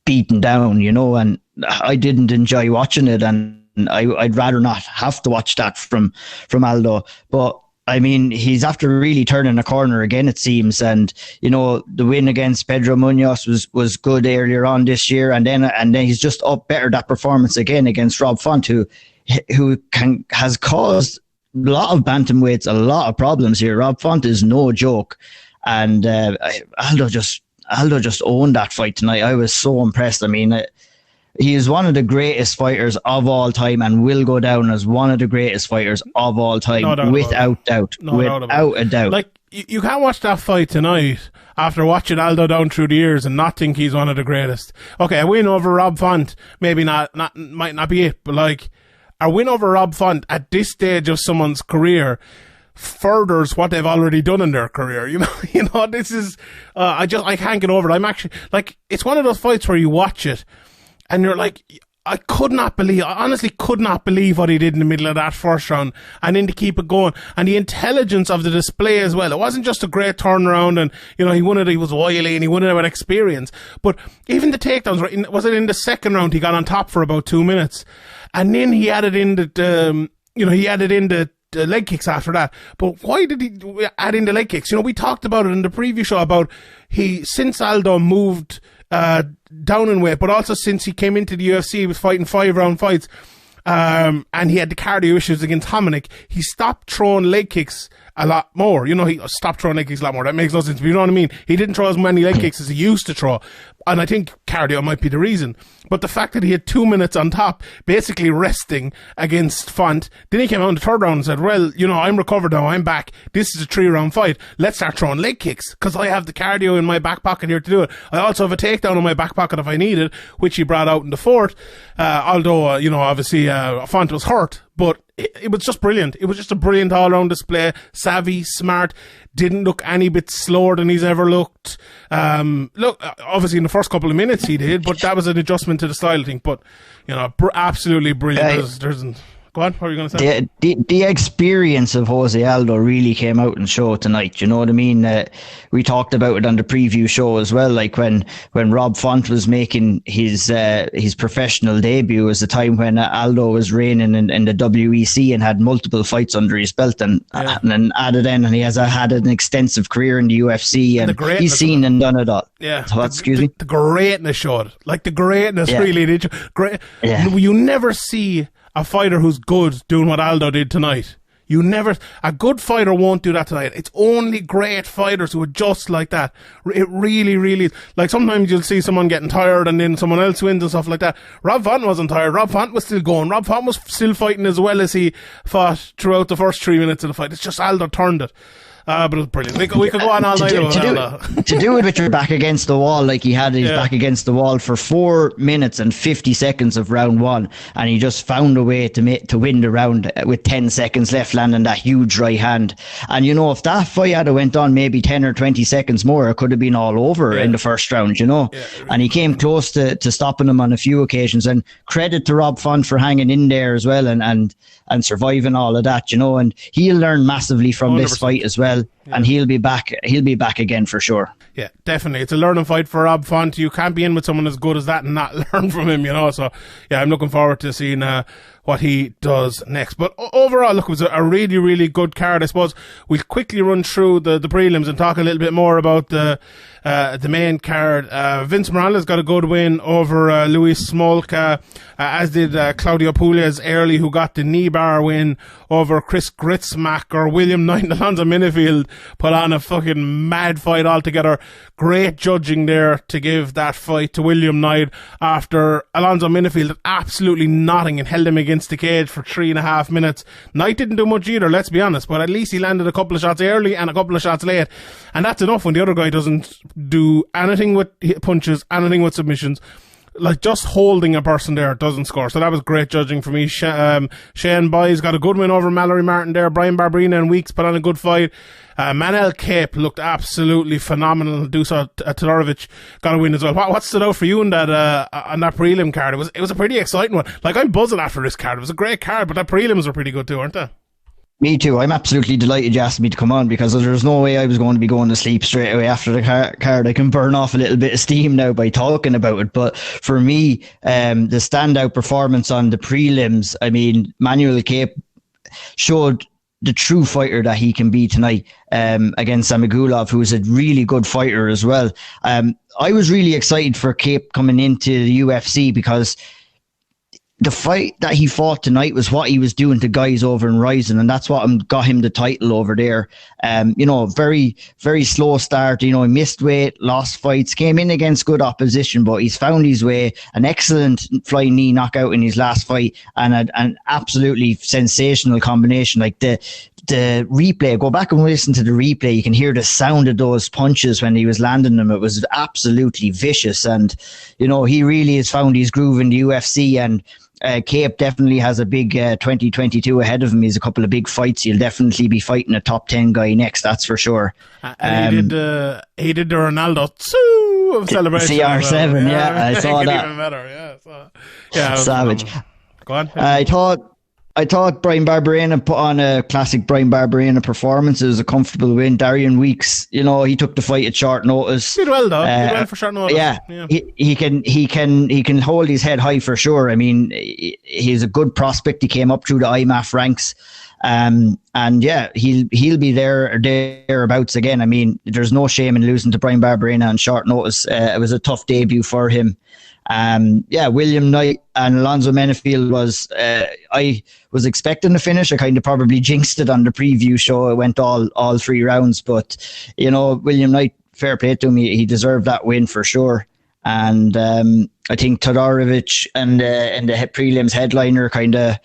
C: beaten down, and I didn't enjoy watching it. And I'd rather not have to watch that from Aldo. But I mean, he's after really turning a corner again, it seems. And, the win against Pedro Munoz was good earlier on this year. And then he's just up better that performance again against Rob Font, who has caused a lot of bantamweights a lot of problems here. Rob Font is no joke. And Aldo just owned that fight tonight. I was so impressed. I mean, he is one of the greatest fighters of all time and will go down as one of the greatest fighters of all time, without doubt. Without a doubt.
A: You can't watch that fight tonight after watching Aldo down through the years and not think he's one of the greatest. Okay, a win over Rob Font, maybe might not be it, but a win over Rob Font at this stage of someone's career furthers what they've already done in their career. This is, I can't get over it. I'm actually, it's one of those fights where you watch it and you're like, I honestly could not believe what he did in the middle of that first round, and then to keep it going, and the intelligence of the display as well. It wasn't just a great turnaround, and he won it. He was wily and he won it with experience. But even the takedowns, right? Was it in the second round he got on top for about 2 minutes, and then he added in the leg kicks after that. But why did he add in the leg kicks? We talked about it in the preview show about since Aldo moved down in weight, but also since he came into the UFC, he was fighting 5-round fights, and he had the cardio issues against Hominick. He stopped throwing leg kicks a lot more. You know, he stopped throwing leg kicks a lot more. That makes no sense. But you know what I mean? He didn't throw as many leg kicks as he used to throw. And I think cardio might be the reason. But the fact that he had 2 minutes on top, basically resting against Font, then he came out in the third round and said, well, you know, I'm recovered now, I'm back. This is a 3-round fight. Let's start throwing leg kicks, because I have the cardio in my back pocket here to do it. I also have a takedown in my back pocket if I need it, which he brought out in the fourth. Although, you know, obviously Font was hurt, but it was just brilliant. It was just a brilliant all-round display. Savvy, smart, didn't look any bit slower than he's ever looked. Look, obviously in the first couple of minutes he did, but that was an adjustment to the style, I think. But, you know, absolutely brilliant. Go on, what were you going to say?
C: The experience of Jose Aldo really came out in show tonight. You know what I mean? We talked about it on the preview show as well. Like when Rob Font was making his professional debut, was the time when Aldo was reigning in the WEC and had multiple fights under his belt, and then added in, and he has had an extensive career in the UFC, and he's seen and done it all.
A: Yeah,
C: excuse me.
A: The greatness showed, like the greatness really did. Great. Yeah. You never see a fighter who's good doing what Aldo did tonight. A good fighter won't do that tonight. It's only great fighters who adjust like that. It really, really, like sometimes you'll see someone getting tired and then someone else wins and stuff like that. Rob Font wasn't tired. Rob Font was still going. Rob Font was still fighting as well as he fought throughout the first 3 minutes of the fight. It's just Aldo turned it. But it was brilliant. We could go on all night about Aldo.
C: To do it with your back against the wall, like he had his back against the wall for 4 minutes and 50 seconds of round one, and he just found a way to win the round with 10 seconds left, landing that huge right hand. And you know, if that fight had went on maybe 10 or 20 seconds more, it could have been all over in the first round, you know. Yeah. And he came close to stopping him on a few occasions. And credit to Rob Font for hanging in there as well and surviving all of that, you know. And he'll learn massively from 100%. This fight as well. Yeah. And he'll be back again for sure.
A: Yeah, definitely. It's a learning fight for Rob Font. You can't be in with someone as good as that and not learn from him, you know. So, yeah, I'm looking forward to seeing what he does next. But overall, look, it was a really, really good card. I suppose we'll quickly run through the prelims and talk a little bit more about the main card. Vince Morales got a good win over Luis Smolka, as did Claudio Puglia's early, who got the knee bar win over Chris Gritzmack, or William Knight and Alonzo Minifield put on a fucking mad fight altogether. Great judging there to give that fight to William Knight after Alonzo Minifield had absolutely nothing and held him against the cage for 3.5 minutes. Knight didn't do much either, let's be honest, but at least he landed a couple of shots early and a couple of shots late, and that's enough when the other guy doesn't do anything with punches, anything with submissions. Like, just holding a person there doesn't score. So that was great judging for me. Shane Boyes got a good win over Mallory Martin there. Brian Barberina and Weeks put on a good fight. Manel Cape looked absolutely phenomenal. Dusa Todorovic got a win as well. What stood out for you on that prelim card? It was a pretty exciting one. Like, I'm buzzing after this card. It was a great card, but the prelims were pretty good too, weren't they?
C: Me too. I'm absolutely delighted you asked me to come on, because there's no way I was going to be going to sleep straight away after the card. I can burn off a little bit of steam now by talking about it. But for me, the standout performance on the prelims, I mean, Manuel Cape showed the true fighter that he can be tonight against Samigulov, who's a really good fighter as well. I was really excited for Cape coming into the UFC, because the fight that he fought tonight was what he was doing to guys over in Ryzen, and that's what got him the title over there. You know, very, very slow start. You know, he missed weight, lost fights, came in against good opposition, but he's found his way. An excellent flying knee knockout in his last fight, and an absolutely sensational combination. Like the replay, go back and listen to the replay. You can hear the sound of those punches when he was landing them. It was absolutely vicious, and you know, he really has found his groove in the UFC. And Cape definitely has a big 2022 ahead of him. He's a couple of big fights. He'll definitely be fighting a top 10 guy next, that's for sure.
A: He did the Ronaldo celebration.
C: CR7, I saw that.
A: Even better, yeah.
C: Savage.
A: Go on.
C: I thought Brian Barberina put on a classic Brian Barberina performance. It was a comfortable win. Darian Weeks, you know, he took the fight at short notice.
A: Did well though. Did well for short notice.
C: Yeah. He can hold his head high for sure. I mean, he's a good prospect. He came up through the IMAF ranks. And yeah, he'll be thereabouts again. I mean, there's no shame in losing to Brian Barberina on short notice. It was a tough debut for him. William Knight and Alonzo Menefield was, I was expecting the finish. I kind of probably jinxed it on the preview show. It went all 3 rounds, but, William Knight, fair play to him. He deserved that win for sure. And I think Todorovic and the prelims headliner kind of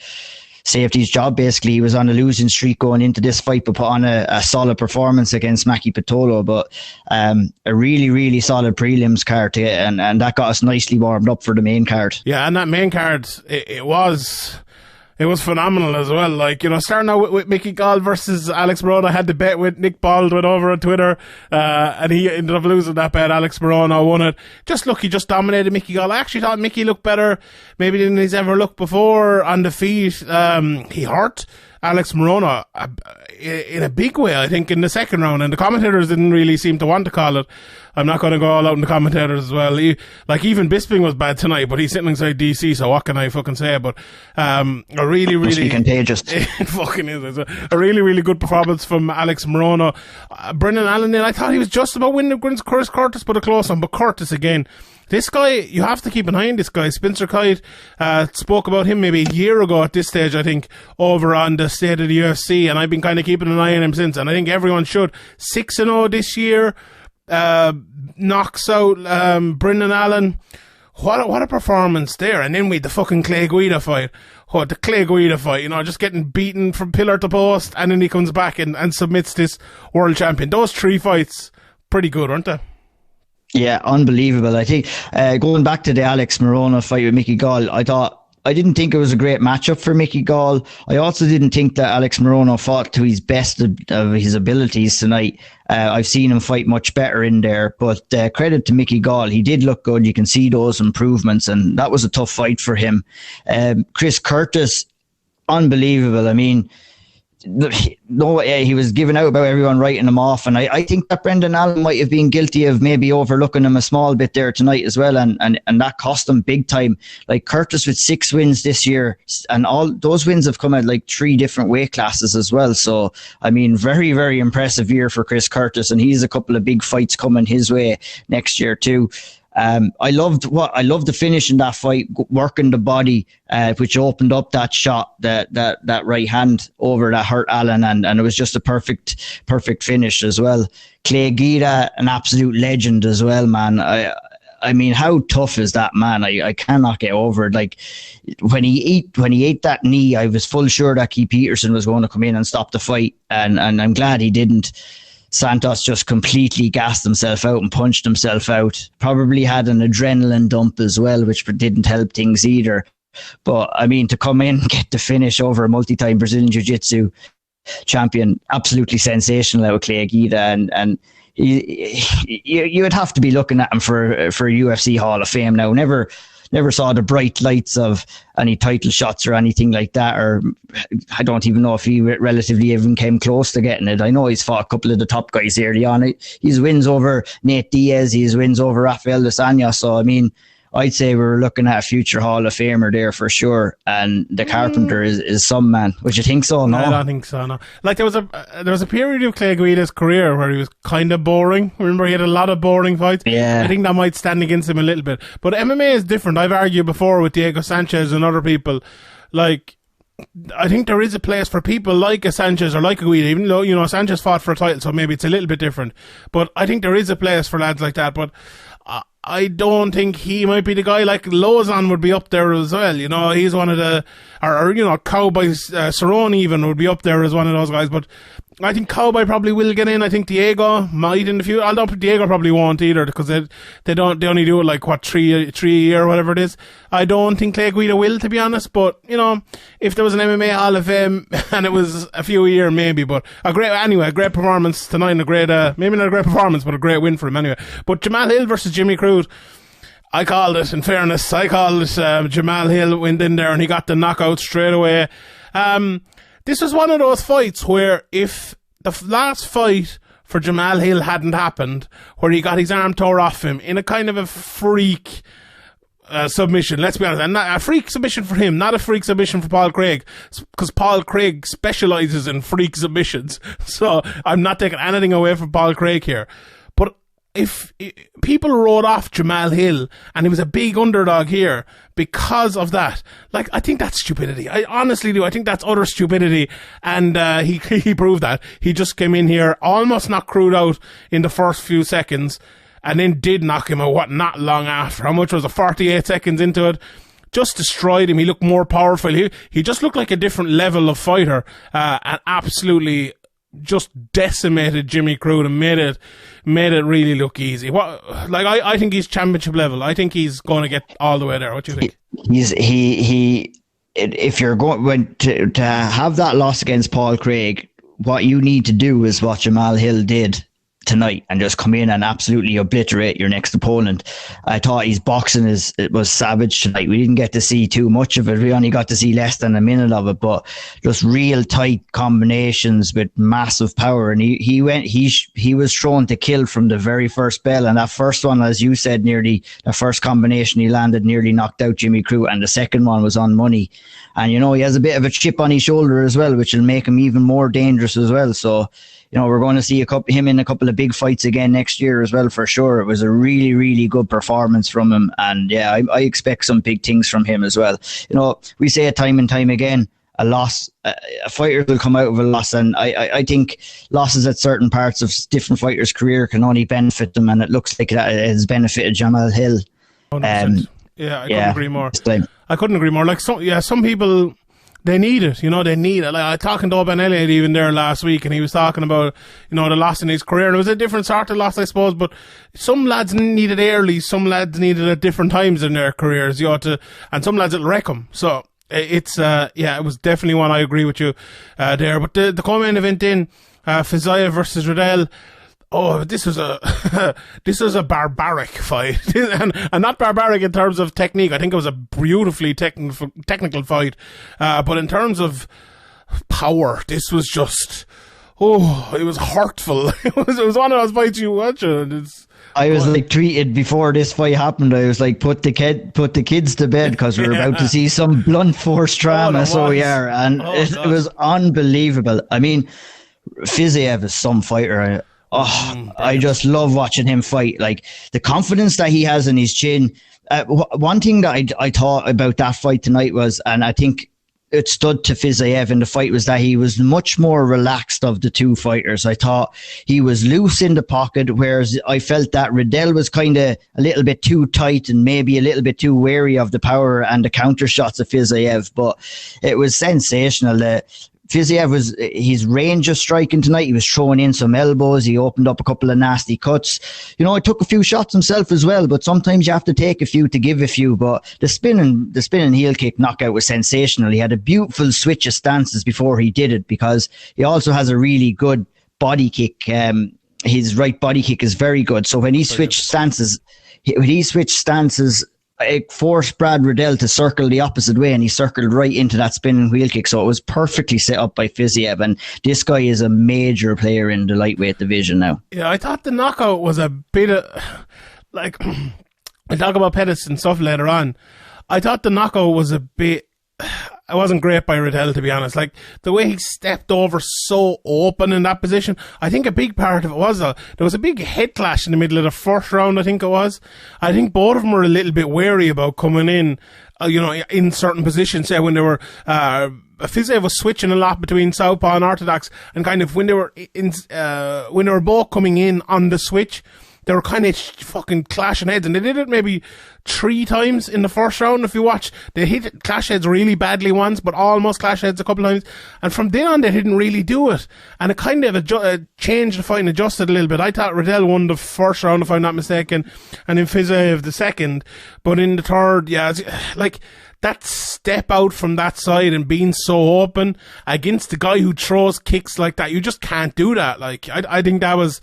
C: saved his job. Basically, he was on a losing streak going into this fight, but put on a solid performance against Maki Pitolo. But a really, really solid prelims card, and that got us nicely warmed up for the main card.
A: Yeah, and that main card, it was phenomenal as well. Like, starting out with Mickey Gall versus Alex Morona. I had the bet with Nick Baldwin over on Twitter, and he ended up losing that bet. Alex Morona won it. Just dominated Mickey Gall. I actually thought Mickey looked better maybe than he's ever looked before on the feet. He hurt Alex Morona in a big way, I think, in the second round, and the commentators didn't really seem to want to call it. I'm not going to go all out in the commentators as well. Even Bisping was bad tonight, but he's sitting inside DC, so what can I fucking say? But a really, really...
C: Must be contagious.
A: It fucking is. A really, really good performance from Alex Morona. Brendan Allen, I thought he was just about winning against Chris Curtis, but a close one. But Curtis again. This guy, you have to keep an eye on this guy. Spencer Kite spoke about him maybe a year ago at this stage, I think, over on the State of the UFC, and I've been kind of keeping an eye on him since, and I think everyone should. 6-0 this year, knocks out Brendan Allen. What a performance there. And then we had the fucking Clay Guida fight. The Clay Guida fight, just getting beaten from pillar to post, and then he comes back and submits this world champion. Those 3 fights, pretty good, aren't they?
C: Yeah, unbelievable. I think going back to the Alex Morona fight with Mickey Gall, I didn't think it was a great matchup for Mickey Gall. I also didn't think that Alex Morona fought to his best of his abilities tonight. I've seen him fight much better in there, but credit to Mickey Gall. He did look good. You can see those improvements, and that was a tough fight for him. Chris Curtis, unbelievable. I mean, he was giving out about everyone writing him off, and I think that Brendan Allen might have been guilty of maybe overlooking him a small bit there tonight as well, and that cost him big time. Like Curtis with 6 wins this year, and all those wins have come at like 3 different weight classes as well. So I mean, very, very impressive year for Chris Curtis, and he's a couple of big fights coming his way next year too. I loved the finish in that fight, working the body, which opened up that shot, that right hand over that hurt Allen, and it was just a perfect finish as well. Clay Guida, an absolute legend as well, man. I mean, how tough is that man? I cannot get over it. Like when he ate that knee, I was full sure that Keith Peterson was going to come in and stop the fight, and I'm glad he didn't. Santos just completely gassed himself out and punched himself out. Probably had an adrenaline dump as well, which didn't help things either. But I mean, to come in, get the finish over a multi-time Brazilian Jiu-Jitsu champion, absolutely sensational out of Clay Guida, and you would have to be looking at him for a UFC Hall of Fame now. Never saw the bright lights of any title shots or anything like that, or I don't even know if he relatively even came close to getting it. I know he's fought a couple of the top guys early on. His wins over Nate Diaz, his wins over Rafael Dos Anjos. So, I mean, I'd say we're looking at a future Hall of Famer there for sure. And the Carpenter is some man. Would you think so? No,
A: I don't think so. No. Like there was a period of Clay Guida's career where he was kind of boring. Remember, he had a lot of boring fights.
C: Yeah,
A: I think that might stand against him a little bit. But MMA is different. I've argued before with Diego Sanchez and other people. Like, I think there is a place for people like a Sanchez or like a Guida, even though Sanchez fought for a title, so maybe it's a little bit different. But I think there is a place for lads like that. But I don't think he might be the guy. Like Lozon would be up there as well. He's one of the, or Cowboy Cerrone even would be up there as one of those guys. But I think Cowboy probably will get in. I think Diego might in the future. Although Diego probably won't either, because they only do it like 3 a year or whatever it is. I don't think Clay Guida will, to be honest. But if there was an MMA Hall of Fame and it was a few a year, maybe. But a great performance tonight, and a great maybe not a great performance, but a great win for him anyway. But Jamal Hill versus Jimmy Cruz, I called it. In fairness, I called it. Jamal Hill went in there and he got the knockout straight away. This was one of those fights where if the last fight for Jamal Hill hadn't happened, where he got his arm tore off him in a kind of a freak submission, let's be honest, and not a freak submission for him, not a freak submission for Paul Craig, because Paul Craig specialises in freak submissions. So I'm not taking anything away from Paul Craig here. But if people wrote off Jamal Hill and he was a big underdog here because of that, like, I think that's stupidity. I honestly do. I think that's utter stupidity. And he proved that. He just came in here, almost knocked Cruz out in the first few seconds, and then did knock him out, not long after. How much was it? 48 seconds into it. Just destroyed him. He looked more powerful. He just looked like a different level of fighter, and absolutely just decimated Jimmy Cruz and made it really look easy. I think he's championship level. I think he's going to get all the way there. What do you think?
C: If you're going to have that loss against Paul Craig, what you need to do is what Jamal Hill did tonight and just come in and absolutely obliterate your next opponent. I thought his boxing was savage tonight. We didn't get to see too much of it. We only got to see less than a minute of it, but just real tight combinations with massive power. And he was thrown to kill from the very first bell. And that first one, as you said, the first combination he landed nearly knocked out Jimmy Cruz, and the second one was on money. And he has a bit of a chip on his shoulder as well, which will make him even more dangerous as well. So we're going to see him in a couple of big fights again next year as well, for sure. It was a really, really good performance from him. And yeah, I expect some big things from him as well. We say it time and time again, a loss, a fighter will come out of a loss. And I think losses at certain parts of different fighters' career can only benefit them. And it looks like that has benefited Jamal Hill.
A: 100%. I couldn't agree more. I couldn't agree more. Like, some people, they need it, they need it. Like, I was talking to Ben Elliott even there last week, and he was talking about, the loss in his career. And it was a different sort of loss, I suppose, but some lads need it early, some lads need it at different times in their careers, and some lads it'll wreck them. So it's, it was definitely one. I agree with you, there. But the co-main event then, Fiziev versus Riddell. Oh, this was a barbaric fight, and not barbaric in terms of technique. I think it was a beautifully technical fight, but in terms of power, this was just, it was hurtful. It was one of those fights you watch, and
C: I was tweeted before this fight happened. I was like, put the kids to bed, because we're about to see some blunt force drama. So we are, and it was unbelievable. I mean, Fiziev is some fighter. I just love watching him fight. Like, the confidence that he has in his chin. One thing that I thought about that fight tonight was, and I think it stood to Fiziev in the fight, was that he was much more relaxed of the two fighters. I thought he was loose in the pocket, whereas I felt that Riddell was kind of a little bit too tight and maybe a little bit too wary of the power and the counter shots of Fiziev. But it was sensational. Fiziev his range of striking tonight. He was throwing in some elbows. He opened up a couple of nasty cuts. He took a few shots himself as well, but sometimes you have to take a few to give a few. But the spinning heel kick knockout was sensational. He had a beautiful switch of stances before he did it, because he also has a really good body kick. His right body kick is very good. So when he switched stances, it forced Brad Riddell to circle the opposite way, and he circled right into that spinning wheel kick. So it was perfectly set up by Fiziev, and this guy is a major player in the lightweight division now. Yeah,
A: I thought the knockout was a bit of, like, we'll talk about Pettis and stuff later on. I thought the knockout was a bit, it wasn't great by Riddell, to be honest. Like, the way he stepped over so open in that position, I think a big part of it was there was a big head clash in the middle of the first round, I think it was. I think both of them were a little bit wary about coming in, in certain positions. Say when they were, Fiziev was switching a lot between southpaw and orthodox, and kind of when they were both coming in on the switch, they were kind of fucking clashing heads, and they did it maybe 3 times in the first round. If you watch, they hit clash heads really badly once, but almost clash heads a couple of times. And from then on, they didn't really do it. And it kind of changed the fight and adjusted a little bit. I thought Riddell won the first round, if I'm not mistaken, and then Fiziev the second. But in the third, like, that step out from that side and being so open against the guy who throws kicks like that, you just can't do that. Like, I think that was,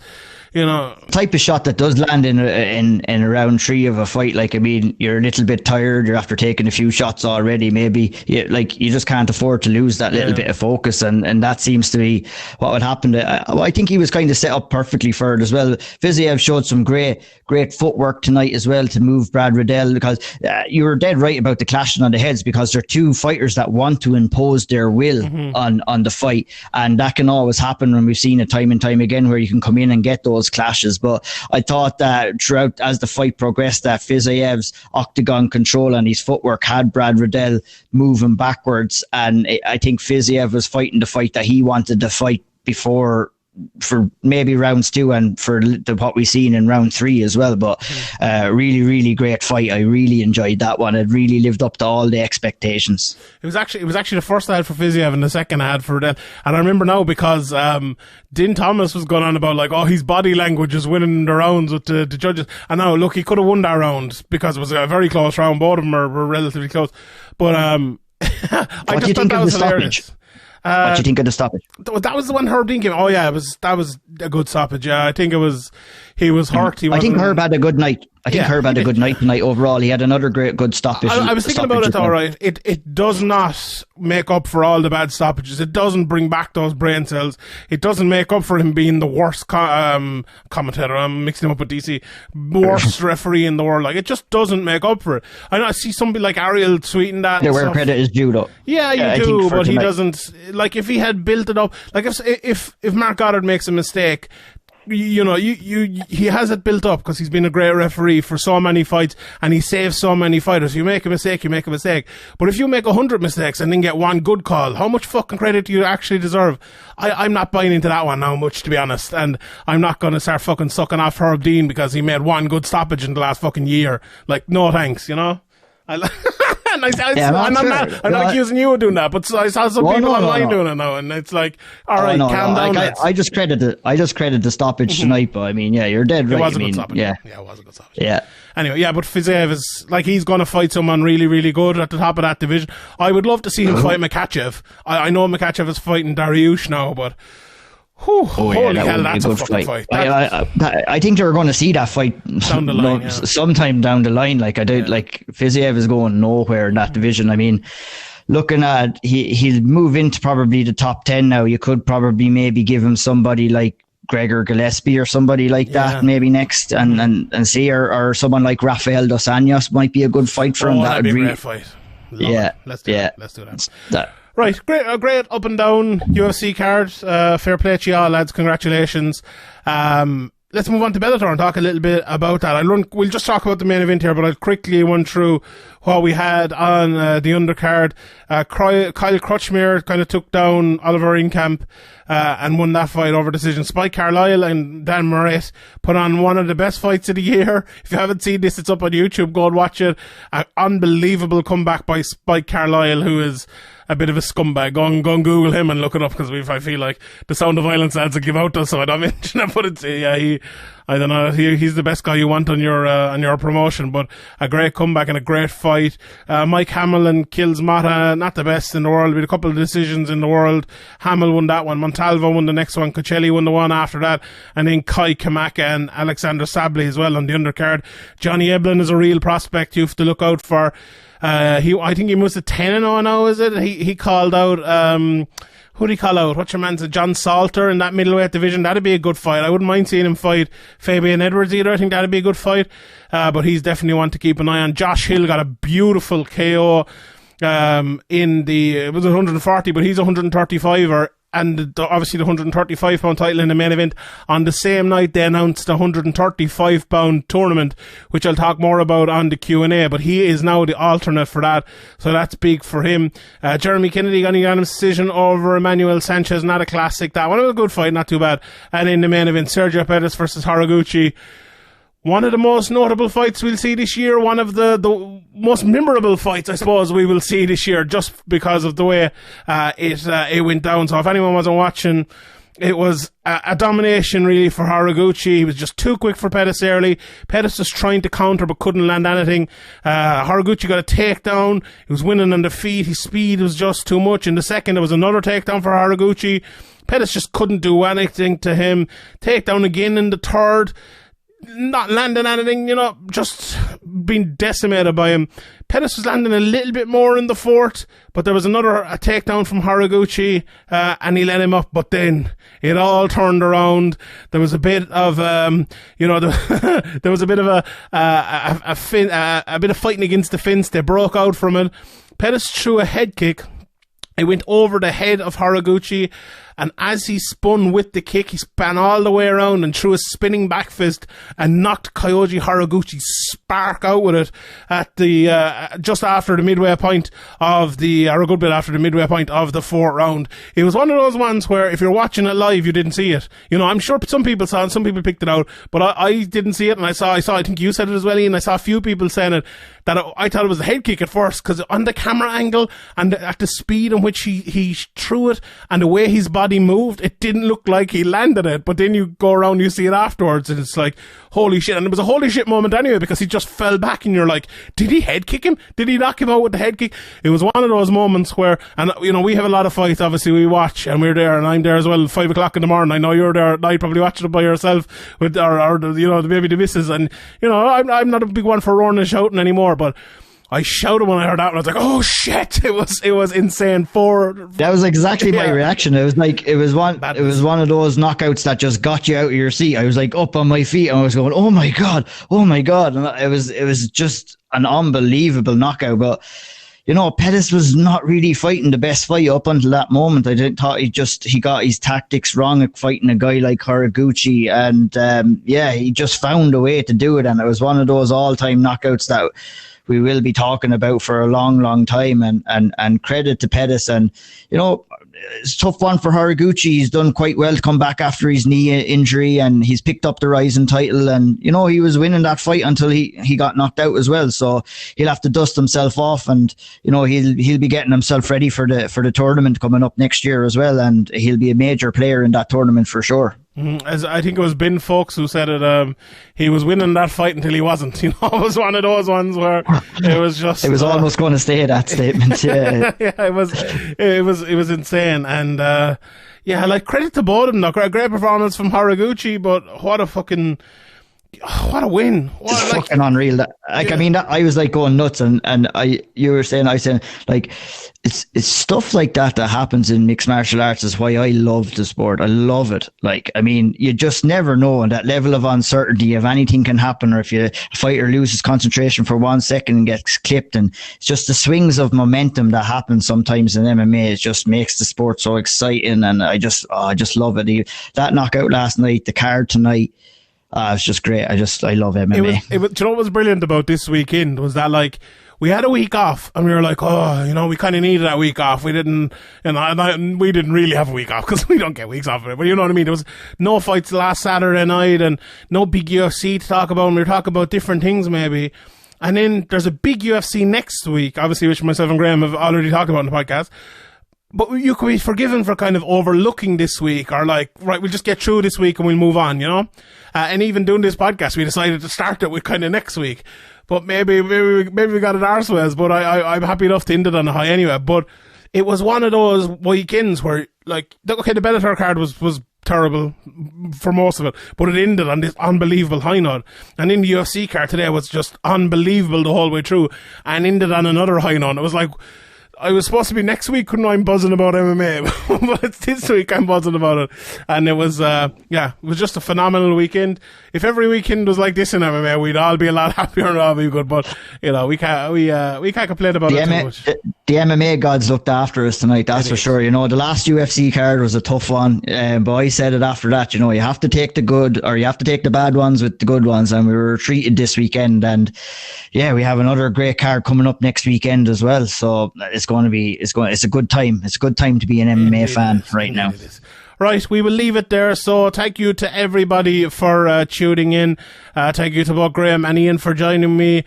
C: type of shot that does land in round 3 of a fight. Like, I mean, you're a little bit tired, you're after taking a few shots already, maybe you just can't afford to lose that little bit of focus, and that seems to be what would happen. I think he was kind of set up perfectly for it as well. Fiziev showed some great footwork tonight as well to move Brad Riddell, because you were dead right about the clashing on the heads, because they're two fighters that want to impose their will on the fight. And that can always happen when we've seen it time and time again, where you can come in and get those clashes. But I thought that throughout, as the fight progressed, that Fizayev's octagon control and his footwork had Brad Riddell moving backwards. And I think Fizayev was fighting the fight that he wanted to fight before, for maybe rounds 2 and for what we've seen in round 3 as well. But really, really great fight. I really enjoyed that one. It really lived up to all the expectations.
A: It was actually the first I had for Fiziev and the second I had for Riddell. And I remember now because Din Thomas was going on about like, oh, his body language is winning the rounds with the judges. And now look, he could have won that round because it was a very close round. Both of them were relatively close. But I just thought that was hilarious.
C: What do you think of the stoppage?
A: That was the one Herb Dean came. Oh yeah, that was a good stoppage. Yeah, I think he was hurt.
C: I think Herb had a good night. Herb had a good night tonight overall. He had another good stoppage.
A: I was thinking about it though, right? It does not make up for all the bad stoppages. It doesn't bring back those brain cells. It doesn't make up for him being the worst commentator. I'm mixing him up with DC. Worst referee in the world. Like, it just doesn't make up for it. I know I see somebody like Ariel tweeting that.
C: Yeah, where credit is due though.
A: Yeah, you do, but he doesn't. Like, if he had built it up, like if Mark Goddard makes a mistake, you know, he has it built up because he's been a great referee for so many fights and he saves so many fighters. You make a mistake, you make a mistake. But if you make 100 mistakes and then get one good call, how much fucking credit do you actually deserve? I'm not buying into that one now much, to be honest. And I'm not going to start fucking sucking off Herb Dean because he made one good stoppage in the last fucking year. Like, no thanks, you know? I'm not accusing you of doing that, but I saw some people online doing it now, and it's like, all right, calm down.
C: I just credit the stoppage tonight, but I mean, yeah, you're dead right.
A: It was a good stoppage. Yeah, it was a good stoppage.
C: Yeah.
A: Anyway, yeah, but Fiziev is like, he's going to fight someone really, really good at the top of that division. I would love to see him fight Makhachev. I know Makhachev is fighting Dariush now, but. Holy hell, that's a fucking fight.
C: I think they're going to see that fight
A: down the line,
C: sometime down the line. Like, like Fiziev is going nowhere in that division. I mean, looking at he'll move into probably the top 10 now. You could probably maybe give him somebody like Gregor Gillespie or somebody like that maybe next, and see, or someone like Rafael Dos Anjos might be a good fight for him.
A: That'd be a great fight. Let's do that. Right, great up and down UFC card. Fair play to you all, lads. Congratulations. Let's move on to Bellator and talk a little bit about that. We'll just talk about the main event here, but I'll quickly run through what we had on the undercard. Kyle Crutchmere kind of took down Oliver Inkamp and won that fight over decision. Spike Carlisle and Dan Moraes put on one of the best fights of the year. If you haven't seen this, it's up on YouTube. Go and watch it. An unbelievable comeback by Spike Carlisle, who is a bit of a scumbag. Go and Google him and look it up, because I feel like the Sound of Violence ads will give out us, so I don't mention it. But I don't know. He's the best guy you want on your promotion. But a great comeback and a great fight. Mike Hamill kills Mata, not the best in the world, with a couple of decisions in the world. Hamill won that one. Montalvo won the next one. Cocelli won the one after that. And then Kai Kamaka and Alexander Sabley as well on the undercard. Johnny Eblin is a real prospect you have to look out for. I think he must have 10-0 now, is it? He called out, who did he call out? What's your man said? John Salter in that middleweight division. That'd be a good fight. I wouldn't mind seeing him fight Fabian Edwards either. I think that'd be a good fight. But he's definitely one to keep an eye on. Josh Hill got a beautiful KO, it was 140, but he's 135er. And obviously the 135-pound title in the main event. On the same night, they announced the 135-pound tournament, which I'll talk more about on the Q&A, but he is now the alternate for that, so that's big for him. Jeremy Kennedy got a unanimous decision over Emmanuel Sanchez, not a classic. That one was a good fight, not too bad. And in the main event, Sergio Pettis versus Haraguchi. One of the most notable fights we'll see this year, one of the most memorable fights, I suppose, we will see this year, just because of the way it went down. So if anyone wasn't watching, it was a domination really for Haraguchi. He was just too quick for Pettis early. Pettis was trying to counter but couldn't land anything. Haraguchi got a takedown. He was winning on the feet. His speed was just too much. In the second, there was another takedown for Haraguchi. Pettis just couldn't do anything to him. Takedown again in the third. Not landing anything, just being decimated by him. Pettis was landing a little bit more in the fourth, but there was a takedown from Haraguchi, and he let him up, but then it all turned around. There was a bit of, there was a bit of a bit of fighting against the fence. They broke out from it. Pettis threw a head kick. It went over the head of Haraguchi, and as he spun with the kick, he span all the way around and threw a spinning back fist and knocked Kyoji Haraguchi spark out with it at the just after the midway point of or a good bit after the midway point of the fourth round. It was one of those ones where if you're watching it live, you didn't see it. I'm sure some people saw it, some people picked it out, but I didn't see it, and I saw. I think you said it as well, Ian. I saw a few people saying it, that I thought it was a head kick at first, because on the camera angle and at the speed in which he threw it and the way his body moved, it didn't look like he landed it. But then you go around, you see it afterwards, and it's like, holy shit. And it was a holy shit moment anyway, because he just fell back, and you're like, did he head kick him? Did he knock him out with the head kick? It was one of those moments where, and we have a lot of fights, obviously we watch, and we're there, and I'm there as well, 5 o'clock in the morning. I know you're there at night, probably watching it by yourself with, or maybe the missus, and I'm not a big one for roaring and shouting anymore, but I shouted when I heard that, and I was like, "Oh shit!" It was insane.
C: That was exactly my reaction. It was like it was one of those knockouts that just got you out of your seat. I was like up on my feet, and I was going, "Oh my god!" And it was just an unbelievable knockout. But Pettis was not really fighting the best fight up until that moment. I thought he got his tactics wrong at fighting a guy like Haraguchi, and he just found a way to do it. And it was one of those all-time knockouts that we will be talking about for a long, long time, and credit to Pettis. And, it's a tough one for Haraguchi. He's done quite well to come back after his knee injury, and he's picked up the Rising title, and, he was winning that fight until he got knocked out as well. So he'll have to dust himself off, and, he'll be getting himself ready for the tournament coming up next year as well. And he'll be a major player in that tournament for sure.
A: As I think it was Ben Folks who said it, he was winning that fight until he wasn't. It was one of those ones where it was just.
C: It was almost going to stay that statement. Yeah,
A: it was insane, and like credit to both of them. Great performance from Haraguchi, but what a win!
C: It's fucking unreal. I was like going nuts, and I was saying like it's stuff like that happens in mixed martial arts is why I love the sport. I love it. You just never know, and that level of uncertainty if anything can happen, or if a fighter loses concentration for 1 second and gets clipped, and it's just the swings of momentum that happen sometimes in MMA. It just makes the sport so exciting, and I just love it. That knockout last night, the card tonight. It's just great. I love MMA.
A: Do you know what was brilliant about this weekend was that we had a week off, and we were like, we kind of needed that week off. We didn't, we didn't really have a week off because we don't get weeks off of it. But you know what I mean? There was no fights last Saturday night and no big UFC to talk about. And we were talking about different things maybe. And then there's a big UFC next week, obviously, which myself and Graeme have already talked about in the podcast. But you could be forgiven for kind of overlooking this week, or right, we'll just get through this week and we'll move on, and even doing this podcast, we decided to start it with kind of next week. But maybe we got it arseways, but I'm happy enough to end it on a high anyway. But it was one of those weekends where, the Bellator card was terrible for most of it, but it ended on this unbelievable high note. And then the UFC card today was just unbelievable the whole way through, and ended on another high note. It was like, I was supposed to be next week, couldn't I? I'm buzzing about MMA, but it's this week I'm buzzing about it. And it was, it was just a phenomenal weekend. If every weekend was like this in MMA, we'd all be a lot happier and all be good. But we can't complain about it too much.
C: The MMA gods looked after us tonight, that's for sure. The last UFC card was a tough one, but I said it after that. You have to take the good, or you have to take the bad ones with the good ones, and we were treated this weekend. And we have another great card coming up next weekend as well. So it's a good time. It's a good time to be an MMA fan right now.
A: Right, we will leave it there. So thank you to everybody for tuning in. Thank you to both Graeme and Ian for joining me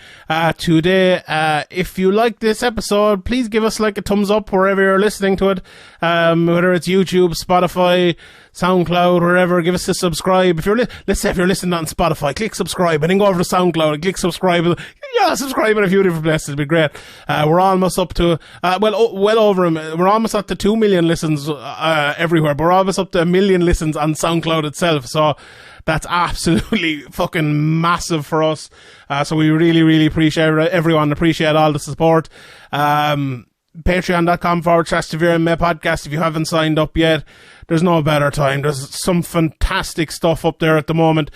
A: today. If you like this episode, please give us a thumbs up wherever you're listening to it. Whether it's YouTube, Spotify, SoundCloud, wherever, give us a subscribe. Let's say if you're listening on Spotify, click subscribe, and then go over to SoundCloud and click subscribe. subscribe in a few different places. It'd be great. We're almost up to, well over, we're almost up to 2 million listens everywhere, but we're almost up to 1 million listens on SoundCloud itself. So that's absolutely fucking massive for us. So we really, really appreciate everyone, appreciate all the support. Patreon.com/Severe MMA Podcast. If you haven't signed up yet, there's no better time. There's some fantastic stuff up there at the moment.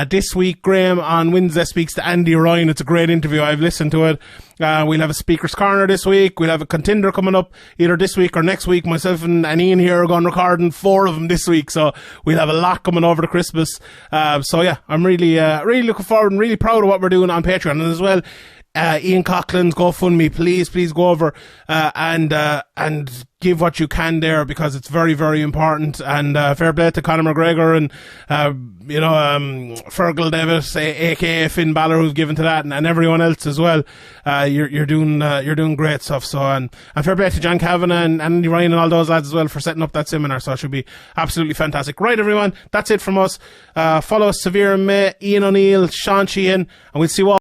A: This week, Graeme on Wednesday speaks to Andy Ryan. It's a great interview. I've listened to it. We'll have a Speaker's Corner this week. We'll have a contender coming up either this week or next week. Myself and Ian here are going recording 4 of them this week. So we'll have a lot coming over the Christmas. So yeah, I'm really looking forward and really proud of what we're doing on Patreon. And as well, Ian Coughlin's GoFundMe, please go over and give what you can there, because it's very, very important. And fair play to Conor McGregor and Fergal Davis, aka Finn Balor, who's given to that, and everyone else as well. You're doing great stuff. So and fair play to John Kavanagh and Andy Ryan and all those lads as well for setting up that seminar. So it should be absolutely fantastic. Right, everyone, that's it from us. Follow us, Severe MMA, Ian O'Neill, Sean Sheehan, and we'll see you all